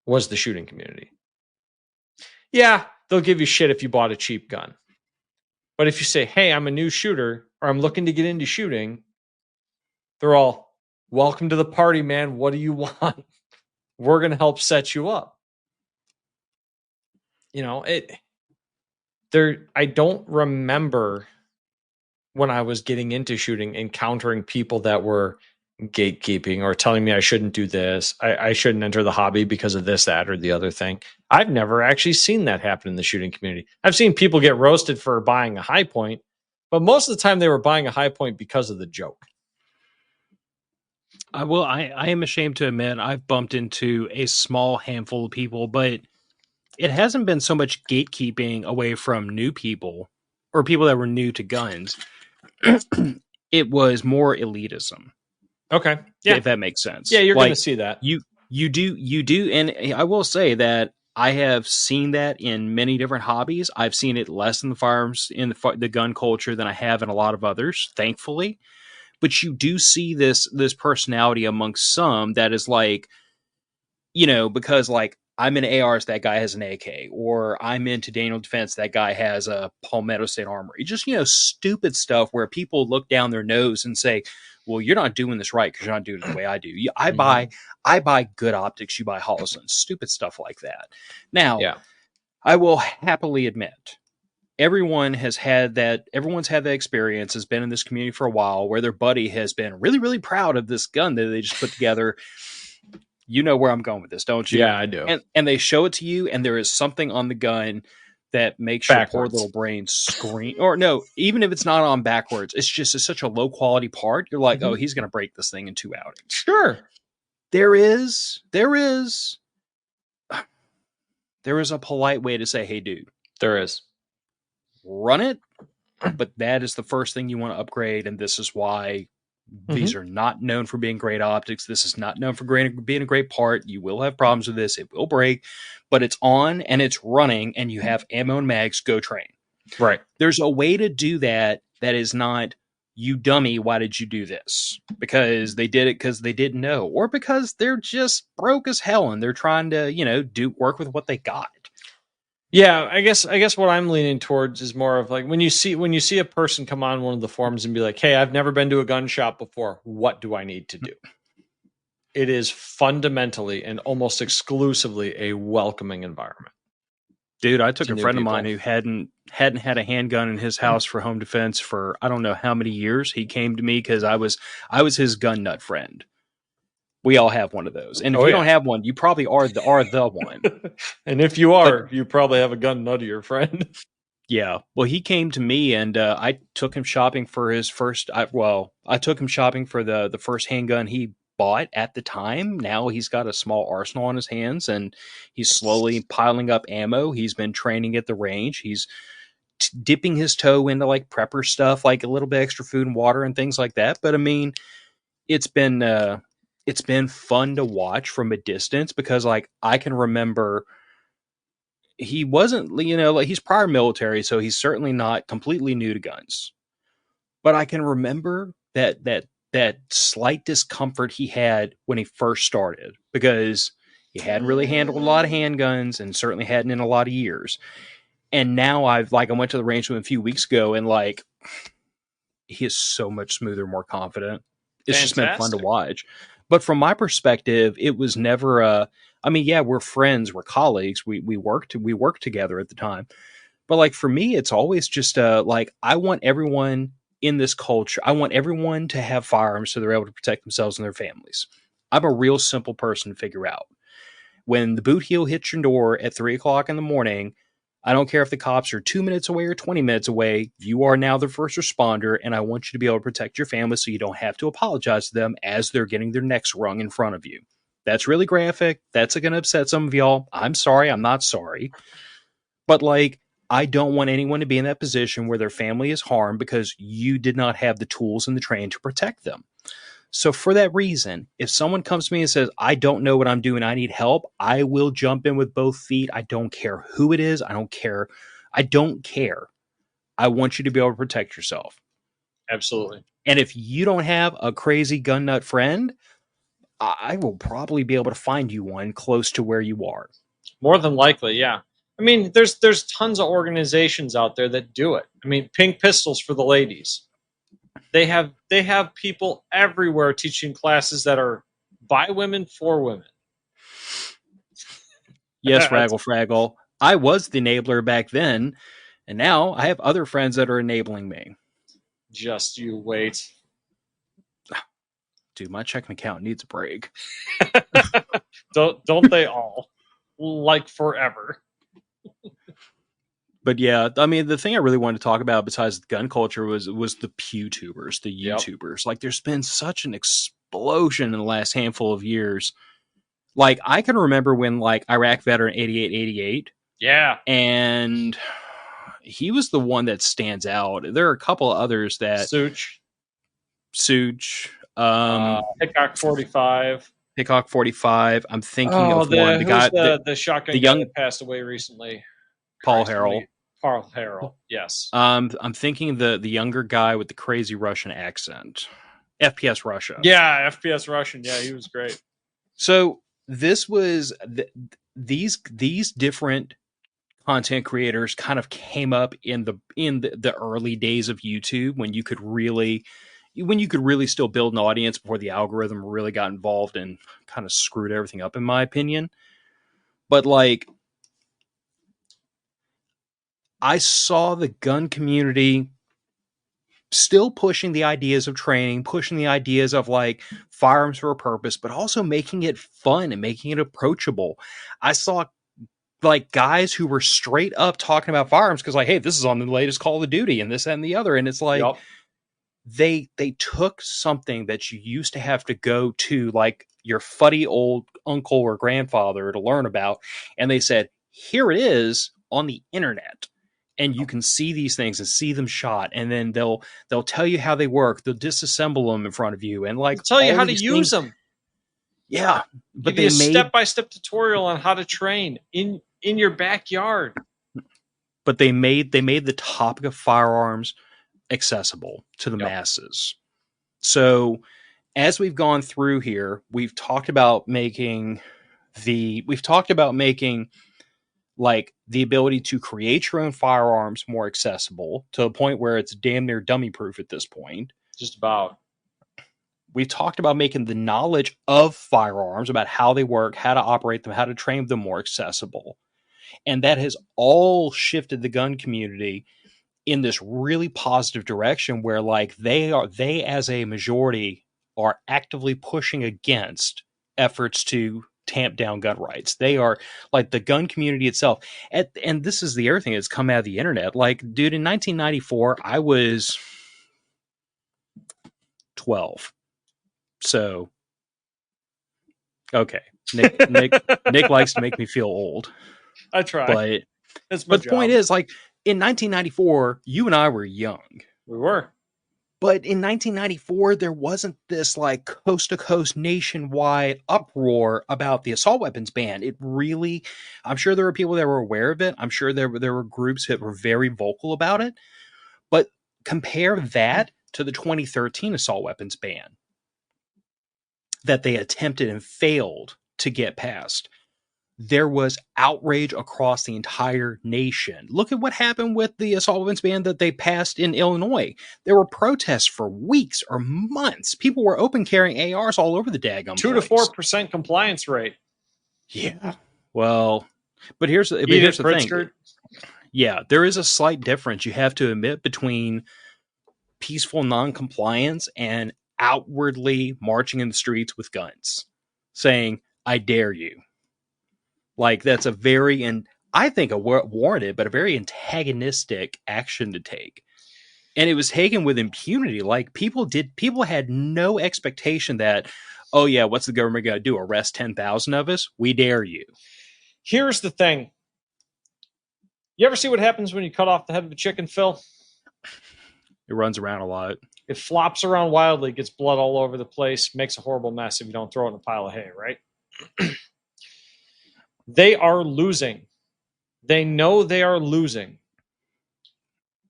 Speaker 2: was the shooting community. Yeah, they'll give you shit if you bought a cheap gun. But if you say, hey, I'm a new shooter, or I'm looking to get into shooting, they're all, welcome to the party, man. What do you want? We're going to help set you up. You know, I don't remember when I was getting into shooting, encountering people that were gatekeeping or telling me I shouldn't do this. I shouldn't enter the hobby because of this, that, or the other thing. I've never actually seen that happen in the shooting community. I've seen people get roasted for buying a high point, but most of the time they were buying a high point because of the joke.
Speaker 1: I am ashamed to admit I've bumped into a small handful of people, but it hasn't been so much gatekeeping away from new people or people that were new to guns. It was more elitism.
Speaker 2: Okay. Yeah.
Speaker 1: If that makes sense.
Speaker 2: Yeah, you're going to see that.
Speaker 1: You do. And I will say that I have seen that in many different hobbies. I've seen it less in the firearms, in the gun culture than I have in a lot of others, thankfully. But you do see this personality amongst some that is like, because like I'm in ARs, that guy has an AK, or I'm into Daniel Defense, that guy has a Palmetto State Armory. Just, stupid stuff where people look down their nose and say, well, you're not doing this right because you're not doing it the way I do. I buy good optics, you buy Holosun. Stupid stuff like that. Now, yeah. I will happily admit, everyone's had that experience, has been in this community for a while, where their buddy has been really, really proud of this gun that they just put together. You know where I'm going with this, don't you?
Speaker 2: Yeah, I do.
Speaker 1: And they show it to you, and there is something on the gun that makes your poor little brain scream. Or no, even if it's not on backwards, it's such a low quality part. You're like, oh, he's going to break this thing in 2 outings.
Speaker 2: Sure.
Speaker 1: There is a polite way to say, hey, dude.
Speaker 2: There is.
Speaker 1: Run it, but that is the first thing you want to upgrade, and this is why these are not known for being great optics. This is not known for being a great part. You will have problems with this. It will break, but it's on and it's running, and you have ammo and mags. Go train.
Speaker 2: Right.
Speaker 1: There's a way to do that is not, you dummy, why did you do this? Because they did it because they didn't know, or because they're just broke as hell and they're trying to work with what they got.
Speaker 2: Yeah, I guess what I'm leaning towards is more of like when you see a person come on one of the forums and be like, "Hey, I've never been to a gun shop before. What do I need to do?" It is fundamentally and almost exclusively a welcoming environment.
Speaker 1: Dude, I took a friend of mine who hadn't had a handgun in his house for home defense for I don't know how many years. He came to me because I was his gun nut friend. We all have one of those. And if you don't have one, you probably are the one.
Speaker 2: And if you are, you probably have a gun nut of your friend.
Speaker 1: Yeah. Well, he came to me and I took him shopping for his first, I took him shopping for the first handgun he bought at the time. Now he's got a small arsenal on his hands and he's slowly piling up ammo. He's been training at the range. He's dipping his toe into like prepper stuff, like a little bit extra food and water and things like that. But I mean, it's been fun to watch from a distance because like I can remember he wasn't, like he's prior military, so he's certainly not completely new to guns. But I can remember that slight discomfort he had when he first started because he hadn't really handled a lot of handguns and certainly hadn't in a lot of years. And now I went to the range with him a few weeks ago and like he is so much smoother, more confident. It's just been fun to watch. But from my perspective, it was never we're friends, we're colleagues, we worked together at the time. But like for me, it's always just like I want everyone in this culture, I want everyone to have firearms so they're able to protect themselves and their families. I'm a real simple person to figure out. When the boot heel hits your door at 3:00 in the morning, I don't care if the cops are 2 minutes away or 20 minutes away. You are now the first responder, and I want you to be able to protect your family so you don't have to apologize to them as they're getting their necks wrung in front of you. That's really graphic. That's going to upset some of y'all. I'm sorry. I'm not sorry. But like, I don't want anyone to be in that position where their family is harmed because you did not have the tools and the training to protect them. So for that reason, if someone comes to me and says, I don't know what I'm doing, I need help, I will jump in with both feet. I don't care who it is. I don't care. I want you to be able to protect yourself.
Speaker 2: Absolutely.
Speaker 1: And if you don't have a crazy gun nut friend, I will probably be able to find you one close to where you are.
Speaker 2: More than likely, yeah. I mean, there's tons of organizations out there that do it. I mean, Pink Pistols for the ladies. They have people everywhere teaching classes that are by women for women.
Speaker 1: Yes, Fraggle. I was the enabler back then, and now I have other friends that are enabling me.
Speaker 2: Just you wait.
Speaker 1: Dude, my checking account needs a break.
Speaker 2: Don't they all? Like forever.
Speaker 1: But yeah, I mean, the thing I really wanted to talk about besides gun culture was the PewTubers, the YouTubers. Yep. Like, there's been such an explosion in the last handful of years. Like, I can remember when, like, Iraq veteran 8888.
Speaker 2: Yeah.
Speaker 1: And he was the one that stands out. There are a couple of others that... Such.
Speaker 2: Hickok 45.
Speaker 1: Hickok 45. I'm thinking of one.
Speaker 2: The shotgun guy that passed away recently.
Speaker 1: Paul Harrell.
Speaker 2: Paul Harrell, yes.
Speaker 1: I'm thinking the younger guy with the crazy Russian accent. FPS Russia.
Speaker 2: Yeah, FPS Russian. Yeah, he was great.
Speaker 1: So this was these different content creators kind of came up in the early days of YouTube when you could really still build an audience before the algorithm really got involved and kind of screwed everything up, in my opinion. But like, I saw the gun community still pushing the ideas of training, pushing the ideas of like firearms for a purpose, but also making it fun and making it approachable. I saw like guys who were straight up talking about firearms because like, hey, this is on the latest Call of Duty and this, that, and the other. And it's like, yep. They took something that you used to have to go to like your fuddy old uncle or grandfather to learn about. And they said, here it is on the internet. And you can see these things and see them shot. And then they'll tell you how they work. They'll disassemble them in front of you and like
Speaker 2: they'll tell you how to use them.
Speaker 1: Yeah. But
Speaker 2: give you a step-by-step tutorial on how to train in your backyard.
Speaker 1: But they made the topic of firearms accessible to the masses. So as we've gone through here, we've talked about making like the ability to create your own firearms more accessible to a point where it's damn near dummy proof at this point.
Speaker 2: Just about.
Speaker 1: We've talked about making the knowledge of firearms, about how they work, how to operate them, how to train them more accessible. And that has all shifted the gun community in this really positive direction where like they as a majority are actively pushing against efforts to tamp down gun rights. They are like the gun community itself. And this is the other thing that's come out of the internet. Like, dude, in 1994, I was 12. So, okay. Nick likes to make me feel old.
Speaker 2: I try.
Speaker 1: But the point is, like, in 1994, you and I were young.
Speaker 2: We were.
Speaker 1: But in 1994, there wasn't this like coast-to-coast nationwide uproar about the assault weapons ban. It really, I'm sure there were people that were aware of it. I'm sure there were groups that were very vocal about it. But compare that to the 2013 assault weapons ban that they attempted and failed to get passed. There was outrage across the entire nation. Look at what happened with the assault weapons ban that they passed in Illinois. There were protests for weeks or months. People were open carrying ARs all over the daggum
Speaker 2: 2 to 4% compliance rate.
Speaker 1: Yeah. Well, but here's the thing. Yeah, there is a slight difference you have to admit between peaceful non-compliance and outwardly marching in the streets with guns, saying, "I dare you." Like, that's a very, and I think a warranted, but a very antagonistic action to take. And it was taken with impunity. Like, people had no expectation that, oh yeah, what's the government going to do? Arrest 10,000 of us? We dare you.
Speaker 2: Here's the thing. You ever see what happens when you cut off the head of a chicken, Phil?
Speaker 1: It runs around a lot.
Speaker 2: It flops around wildly, gets blood all over the place, makes a horrible mess if you don't throw it in a pile of hay, right? They are losing. They know they are losing.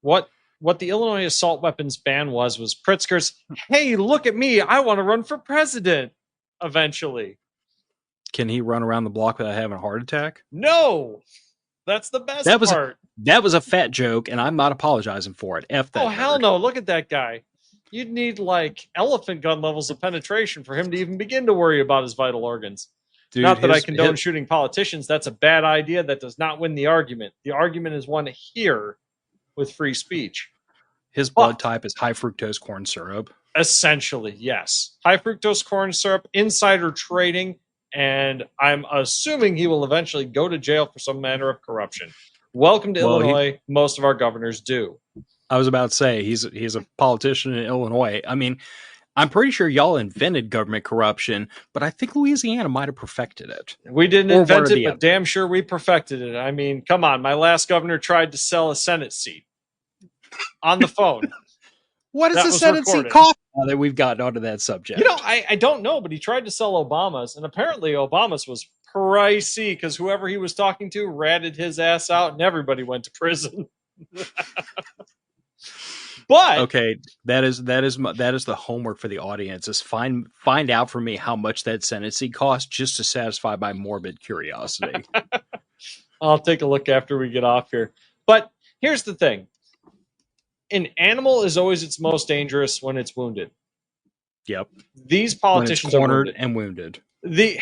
Speaker 2: What the Illinois assault weapons ban was Pritzker's, hey, look at me, I want to run for president eventually.
Speaker 1: Can he run around the block without having a heart attack?
Speaker 2: No! That's the best part.
Speaker 1: That was a fat joke, and I'm not apologizing for it. F that.
Speaker 2: Oh, hell no. Look at that guy. you'd need like elephant gun levels of penetration for him to even begin to worry about his vital organs. Dude, not that I condone shooting politicians. That's a bad idea. That does not win the argument. The argument is won here with free speech.
Speaker 1: His blood type is high fructose corn syrup.
Speaker 2: Essentially, yes. High fructose corn syrup, insider trading, and I'm assuming he will eventually go to jail for some manner of corruption. Welcome to Illinois. Most of our governors do.
Speaker 1: I was about to say, he's a politician in Illinois. I mean, I'm pretty sure y'all invented government corruption, but I think Louisiana might have perfected it.
Speaker 2: We didn't invent it, but damn sure we perfected it. I mean, come on. My last governor tried to sell a Senate seat on the phone.
Speaker 1: What does a Senate seat cost now that we've gotten onto that subject?
Speaker 2: You know, I don't know, but he tried to sell Obama's, and apparently Obama's was pricey because whoever he was talking to ratted his ass out, and everybody went to prison. But
Speaker 1: okay, that is the homework for the audience: is find out for me how much that Senate seat costs, just to satisfy my morbid curiosity.
Speaker 2: I'll take a look after we get off here. But here's the thing. An animal is always its most dangerous when it's wounded.
Speaker 1: Yep.
Speaker 2: These politicians
Speaker 1: when it's cornered and wounded.
Speaker 2: The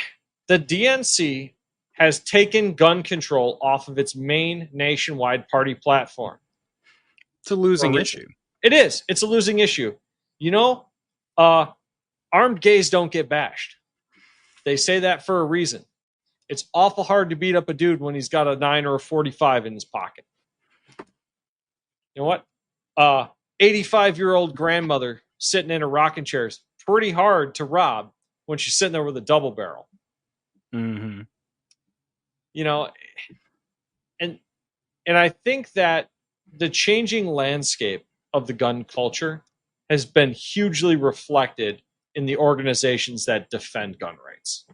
Speaker 2: DNC has taken gun control off of its main nationwide party platform.
Speaker 1: It's a losing issue.
Speaker 2: It is. It's a losing issue. You know, armed gays don't get bashed. They say that for a reason. It's awful hard to beat up a dude when he's got a 9 or a 45 in his pocket. You know what? 85-year-old grandmother sitting in a rocking chair is pretty hard to rob when she's sitting there with a double barrel.
Speaker 1: Mm-hmm.
Speaker 2: You know, and I think that the changing landscape of the gun culture has been hugely reflected in the organizations that defend gun rights.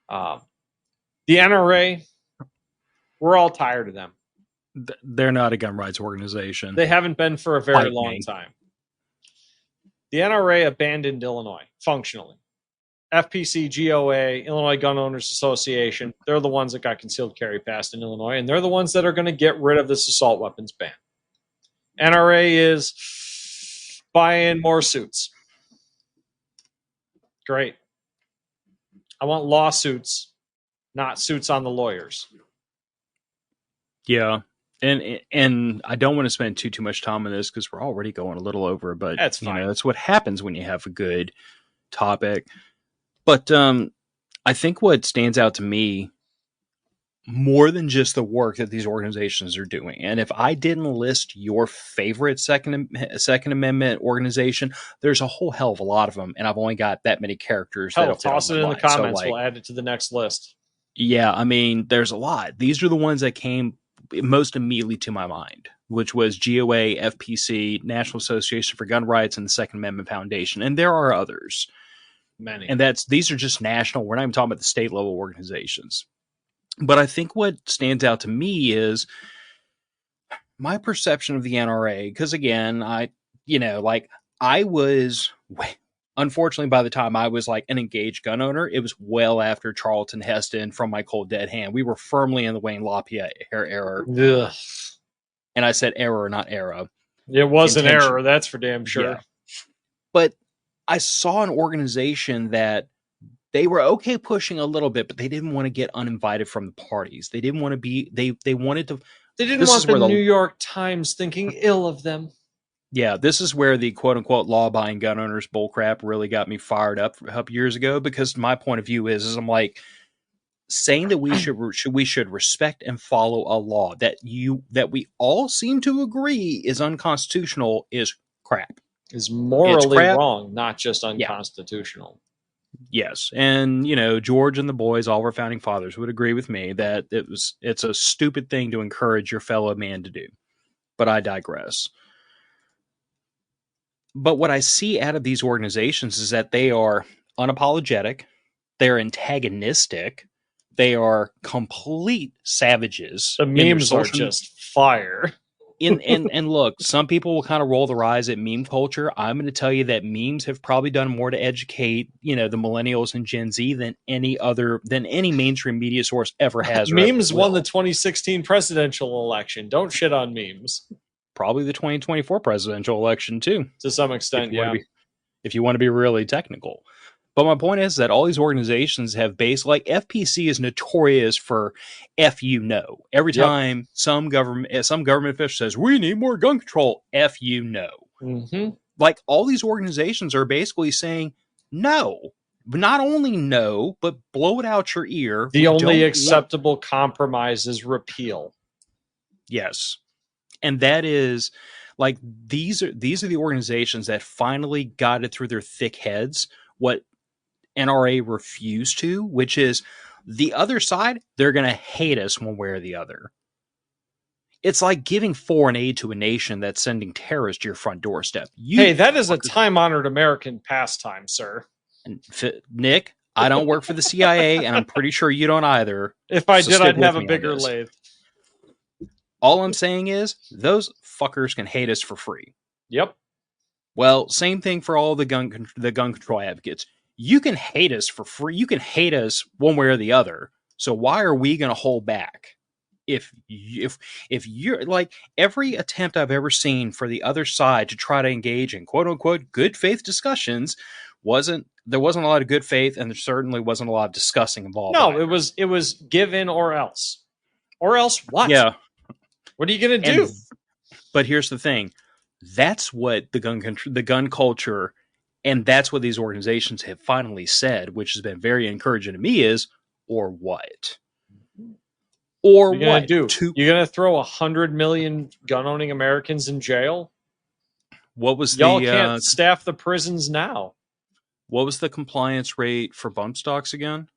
Speaker 2: The NRA, we're all tired of them.
Speaker 1: They're not a gun rights organization.
Speaker 2: They haven't been for a very long time. The NRA abandoned Illinois functionally. FPC, GOA, Illinois Gun Owners Association, they're the ones that got concealed carry passed in Illinois, and they're the ones that are going to get rid of this assault weapons ban. NRA is buying more suits. Great. I want lawsuits, not suits on the lawyers.
Speaker 1: Yeah. And I don't want to spend too much time on this because we're already going a little over, but
Speaker 2: that's fine.
Speaker 1: You know, that's what happens when you have a good topic. But I think what stands out to me more than just the work that these organizations are doing, and if I didn't list your favorite Second Amendment organization, there's a whole hell of a lot of them, and I've only got that many characters.
Speaker 2: Hell, toss it in the comments. So, we'll add it to the next list.
Speaker 1: Yeah, I mean, there's a lot. These are the ones that came most immediately to my mind, which was GOA, FPC, National Association for Gun Rights, and the Second Amendment Foundation. And there are others.
Speaker 2: Many.
Speaker 1: And these are just national. We're not even talking about the state level organizations. But I think what stands out to me is my perception of the NRA. Because again, unfortunately, by the time I was like an engaged gun owner, it was well after Charlton Heston from My Cold Dead Hand. We were firmly in the Wayne LaPierre era.
Speaker 2: Ugh.
Speaker 1: And I said error, not era.
Speaker 2: It was an error, that's for damn sure.
Speaker 1: Yeah. But I saw an organization that they were okay pushing a little bit, but they didn't want to get uninvited from the parties. They didn't want to be, they wanted to.
Speaker 2: They didn't want the New York Times thinking ill of them. Yeah,
Speaker 1: this is where the quote-unquote law-abiding gun owners bullcrap really got me fired up years ago, because my point of view is I'm like, saying that we should respect and follow a law that we all seem to agree is unconstitutional is crap.
Speaker 2: Is morally wrong, not just unconstitutional.
Speaker 1: Yes, and George and the boys, all our founding fathers, would agree with me that it's a stupid thing to encourage your fellow man to do. But I digress. But what I see out of these organizations is that they are unapologetic, they're antagonistic, they are complete savages.
Speaker 2: The memes are just fire.
Speaker 1: And look, some people will kind of roll their eyes at meme culture. I'm going to tell you that memes have probably done more to educate, the millennials and Gen Z than any mainstream media source ever has.
Speaker 2: Memes won the 2016 presidential election. Don't shit on memes.
Speaker 1: probably the 2024 presidential election too.
Speaker 2: To some extent,
Speaker 1: if you want to be really technical. But my point is that all these organizations have base, like FPC is notorious for F you no. Every time some government official says, we need more gun control, F you no.
Speaker 2: Mm-hmm.
Speaker 1: Like all these organizations are basically saying no. Not only no, but blow it out your ear.
Speaker 2: The only acceptable compromise is repeal.
Speaker 1: Yes. And that is like these are the organizations that finally got it through their thick heads what NRA refused to, which is the other side, they're going to hate us one way or the other. It's like giving foreign aid to a nation that's sending terrorists to your front doorstep.
Speaker 2: Hey, that is a time-honored American pastime, sir.
Speaker 1: Nick, I don't work for the CIA, and I'm pretty sure you don't either.
Speaker 2: If I did, I'd have a bigger lathe.
Speaker 1: All I'm saying is, those fuckers can hate us for free.
Speaker 2: Yep.
Speaker 1: Well, same thing for all the gun control advocates. You can hate us for free. You can hate us one way or the other. So why are we going to hold back? If you're like every attempt I've ever seen for the other side to try to engage in quote unquote good faith discussions there wasn't a lot of good faith, and there certainly wasn't a lot of discussing involved.
Speaker 2: No, either. it was give in or else what?
Speaker 1: Yeah.
Speaker 2: What are you going to do?
Speaker 1: But here's the thing. That's what the gun culture, and that's what these organizations have finally said, which has been very encouraging to me is, or what? Or what?
Speaker 2: You're going to throw 100 million gun-owning Americans in jail?
Speaker 1: What was
Speaker 2: Y'all can't staff the prisons now.
Speaker 1: What was the compliance rate for bump stocks again?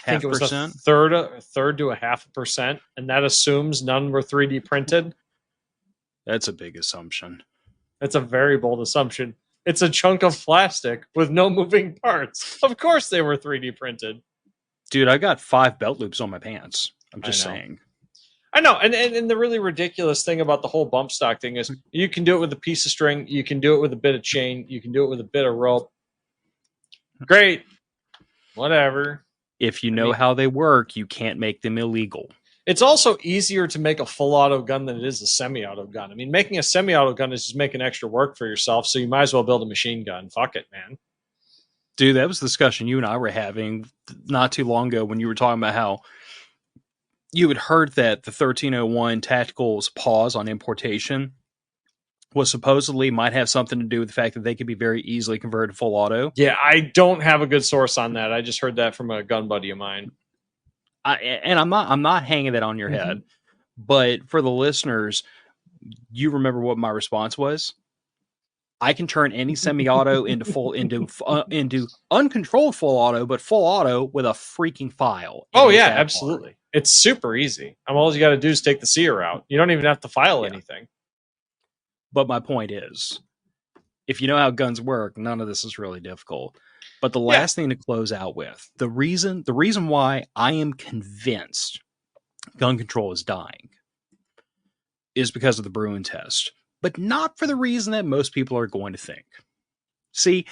Speaker 2: I think it was a third to 0.5%, and that assumes none were 3D printed.
Speaker 1: That's a big assumption.
Speaker 2: That's a very bold assumption. It's a chunk of plastic with no moving parts. Of course they were 3D printed.
Speaker 1: Dude, I got 5 belt loops on my pants. I'm just saying.
Speaker 2: I know. And the really ridiculous thing about the whole bump stock thing is you can do it with a piece of string. You can do it with a bit of chain. You can do it with a bit of rope. Great. Whatever.
Speaker 1: If you know how they work, you can't make them illegal.
Speaker 2: It's also easier to make a full auto gun than it is a semi-auto gun. I mean, making a semi-auto gun is just making extra work for yourself, so you might as well build a machine gun. Fuck it, man.
Speaker 1: Dude, that was the discussion you and I were having not too long ago when you were talking about how you had heard that the 1301 Tactical's pause on importation was supposedly might have something to do with the fact that they could be very easily converted to full auto.
Speaker 2: Yeah, I don't have a good source on that. I just heard that from a gun buddy of mine.
Speaker 1: I'm not hanging that on your head, but for the listeners, you remember what my response was? I can turn any semi-auto into uncontrolled full auto, but full auto with a freaking file.
Speaker 2: Oh yeah, absolutely. It's super easy. All you got to do is take the sear out. You don't even have to file anything.
Speaker 1: But my point is, if you know how guns work, none of this is really difficult. But the last thing to close out with, the reason why I am convinced gun control is dying is because of the Bruin test, but not for the reason that most people are going to think. See,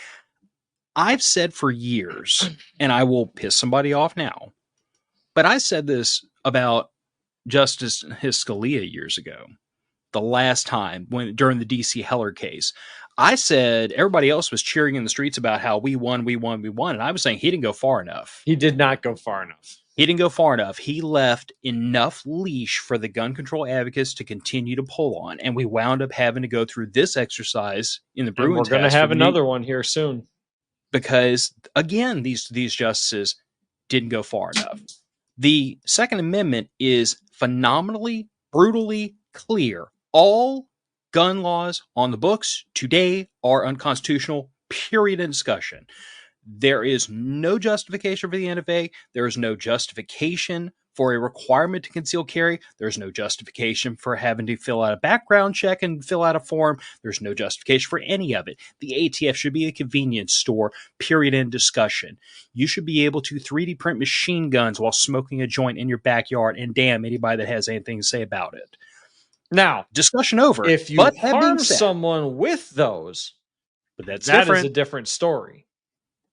Speaker 1: I've said for years, and I will piss somebody off now, but I said this about Justice Scalia years ago. The last time during the DC Heller case, I said everybody else was cheering in the streets about how we won. And I was saying he didn't go far enough.
Speaker 2: He did not go far enough.
Speaker 1: He didn't go far enough. He left enough leash for the gun control advocates to continue to pull on. And we wound up having to go through this exercise in the Bruin test.
Speaker 2: We're going to have another one here soon.
Speaker 1: Because, again, these justices didn't go far enough. The Second Amendment is phenomenally, brutally clear. All gun laws on the books today are unconstitutional, period, in discussion. There is no justification for the NFA. There is no justification for a requirement to conceal carry. There's no justification for having to fill out a background check and fill out a form. There's no justification for any of it. The ATF should be a convenience store, period, in discussion. You should be able to 3D print machine guns while smoking a joint in your backyard, and damn anybody that has anything to say about it.
Speaker 2: Now,
Speaker 1: discussion over.
Speaker 2: If you harm someone with those,
Speaker 1: but that
Speaker 2: is a different story.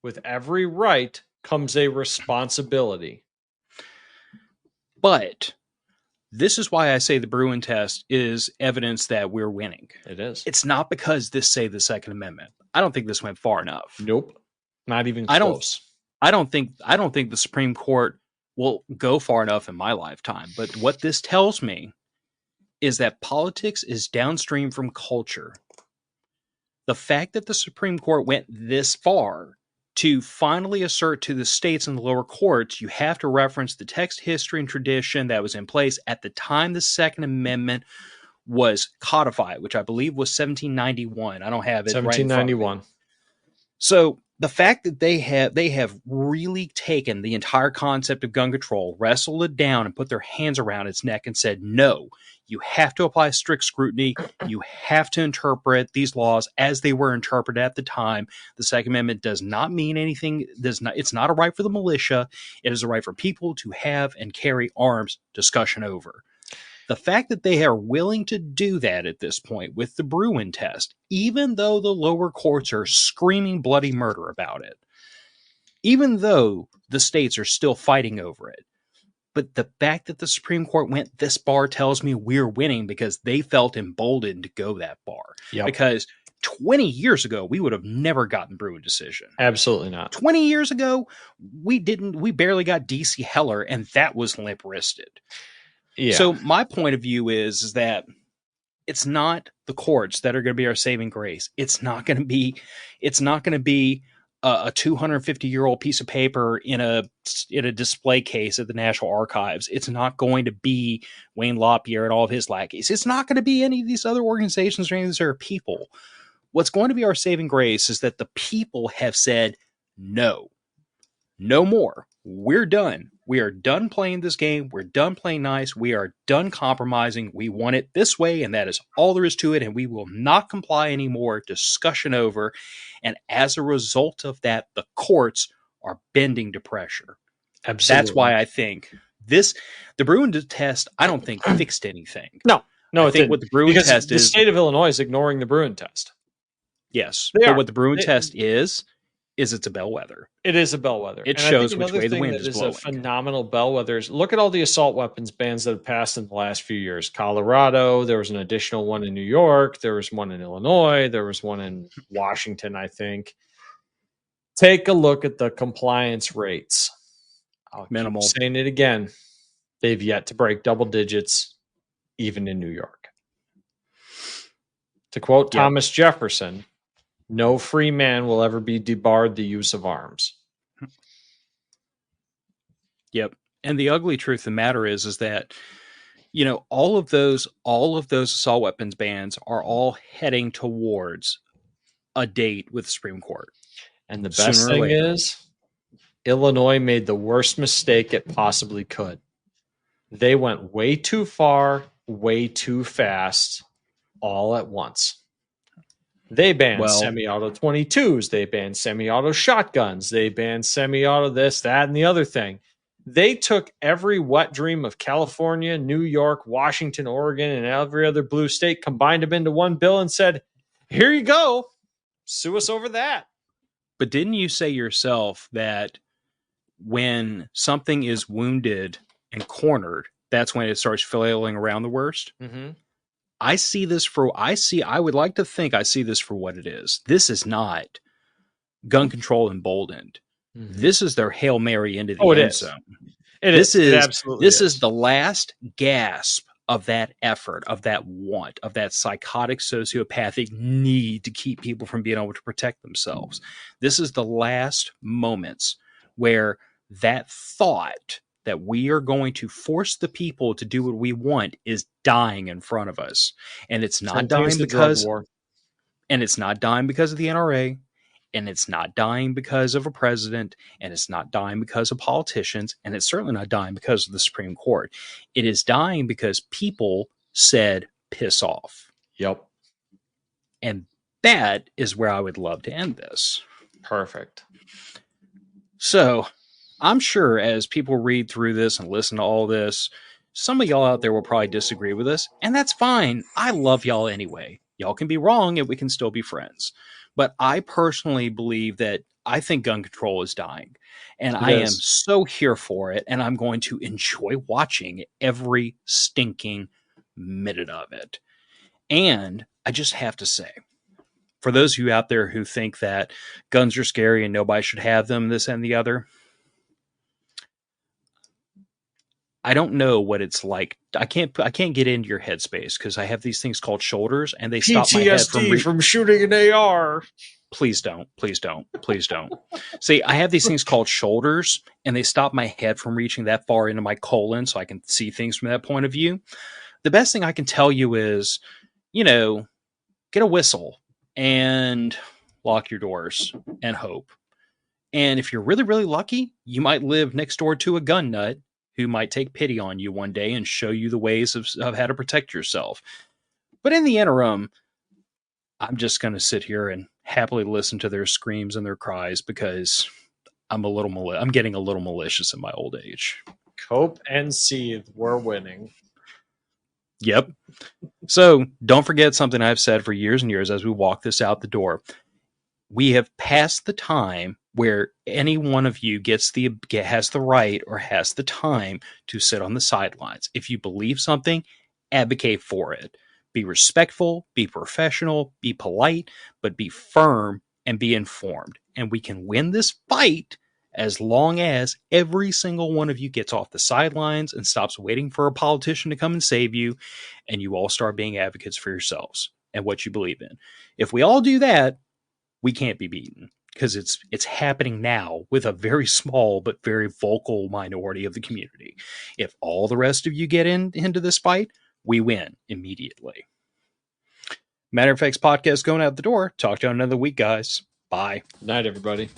Speaker 2: With every right comes a responsibility.
Speaker 1: But This is why I say the Bruin test is evidence that we're winning.
Speaker 2: It is.
Speaker 1: It's not because this saved the Second Amendment. I don't think this went far enough.
Speaker 2: Nope. Not even close.
Speaker 1: I don't think the Supreme Court will go far enough in my lifetime. But what this tells me is that politics is downstream from culture. The fact that the Supreme Court went this far to finally assert to the states and the lower courts, you have to reference the text, history, and tradition that was in place at the time the Second Amendment was codified, which I believe was 1791. I don't have it
Speaker 2: 1791.
Speaker 1: Right. So the fact that they have really taken the entire concept of gun control, wrestled it down, and put their hands around its neck and said, no, you have to apply strict scrutiny. You have to interpret these laws as they were interpreted at the time. The Second Amendment does not mean anything. It's not a right for the militia. It is a right for people to have and carry arms. Discussion over. The fact that they are willing to do that at this point with the Bruin test, even though the lower courts are screaming bloody murder about it, even though the states are still fighting over it, but the fact that the Supreme Court went this far tells me we're winning because they felt emboldened to go that far.
Speaker 2: Yep.
Speaker 1: Because 20 years ago, we would have never gotten Bruin decision.
Speaker 2: Absolutely not.
Speaker 1: 20 years ago, we barely got DC Heller, and that was limp-wristed. Yeah. So my point of view is that it's not the courts that are going to be our saving grace. It's not going to be a 250-year-old piece of paper in a display case at the National Archives. It's not going to be Wayne LaPierre and all of his lackeys. It's not going to be any of these other organizations or any of these other people. What's going to be our saving grace is that the people have said, no more. We're done. We are done playing this game. We're done playing nice. We are done compromising. We want it this way, and that is all there is to it, and we will not comply anymore. Discussion over. And as a result of that, the courts are bending to pressure.
Speaker 2: Absolutely.
Speaker 1: That's why I think the Bruin test, I don't think fixed anything.
Speaker 2: No,
Speaker 1: I think what the Bruin test
Speaker 2: is... The state of Illinois is ignoring the Bruin test.
Speaker 1: Yes. But what the Bruin test is it's a bellwether.
Speaker 2: It is a bellwether.
Speaker 1: It shows which way the wind is blowing.
Speaker 2: A phenomenal bellwether. Look at all the assault weapons bans that have passed in the last few years. Colorado, there was an additional one in New York, there was one in Illinois, there was one in Washington, I think. Take a look at the compliance rates. I'll
Speaker 1: minimal.
Speaker 2: Keep saying it again. They've yet to break double digits, even in New York. To quote Thomas Jefferson, no free man will ever be debarred the use of arms.
Speaker 1: Yep. And the ugly truth of the matter is that, all of those assault weapons bans are all heading towards a date with the Supreme Court.
Speaker 2: And the best thing is, Illinois made the worst mistake it possibly could. They went way too far, way too fast, all at once. They banned semi-auto 22s. They banned semi-auto shotguns. They banned semi-auto this, that, and the other thing. They took every wet dream of California, New York, Washington, Oregon, and every other blue state, combined them into one bill and said, here you go. Sue us over that.
Speaker 1: But didn't you say yourself that when something is wounded and cornered, that's when it starts flailing around the worst?
Speaker 2: Mm-hmm.
Speaker 1: I would like to think I see this for what it is. This is not gun control emboldened. Mm-hmm. This is their Hail Mary into the end zone. This is the last gasp of that effort, of that want, of that psychotic sociopathic need to keep people from being able to protect themselves. This is the last moments where that thought that we are going to force the people to do what we want is dying in front of us. And it's not dying because of the NRA, and it's not dying because of a president, and it's not dying because of politicians, and it's certainly not dying because of the Supreme Court. It is dying because people said, piss off.
Speaker 2: Yep.
Speaker 1: And that is where I would love to end this.
Speaker 2: Perfect.
Speaker 1: So I'm sure as people read through this and listen to all this, some of y'all out there will probably disagree with us, and that's fine. I love y'all anyway. Y'all can be wrong and we can still be friends. But I personally believe that I think gun control is dying, and I am so here for it, and I'm going to enjoy watching every stinking minute of it. And I just have to say, for those of you out there who think that guns are scary and nobody should have them, this and the other, I don't know what it's like. I can't get into your headspace because I have these things called shoulders, and they stop my head
Speaker 2: from shooting an AR.
Speaker 1: Please don't. See, I have these things called shoulders, and they stop my head from reaching that far into my colon so I can see things from that point of view. The best thing I can tell you is, get a whistle and lock your doors and hope. And if you're really, really lucky, you might live next door to a gun nut who might take pity on you one day and show you the ways of how to protect yourself. But in the interim, I'm just going to sit here and happily listen to their screams and their cries because I'm getting a little malicious in my old age.
Speaker 2: Cope and seethe. We're winning.
Speaker 1: Yep. So don't forget something I've said for years and years as we walk this out the door. We have passed the time where any one of you has the right or has the time to sit on the sidelines. If you believe something, advocate for it. Be respectful, be professional, be polite, but be firm and be informed. And we can win this fight as long as every single one of you gets off the sidelines and stops waiting for a politician to come and save you, and you all start being advocates for yourselves and what you believe in. If we all do that, we can't be beaten because it's happening now with a very small but very vocal minority of the community. If all the rest of you get into this fight, we win immediately. Matter of Fact's podcast going out the door. Talk to you another week, guys. Bye.
Speaker 2: Night, everybody.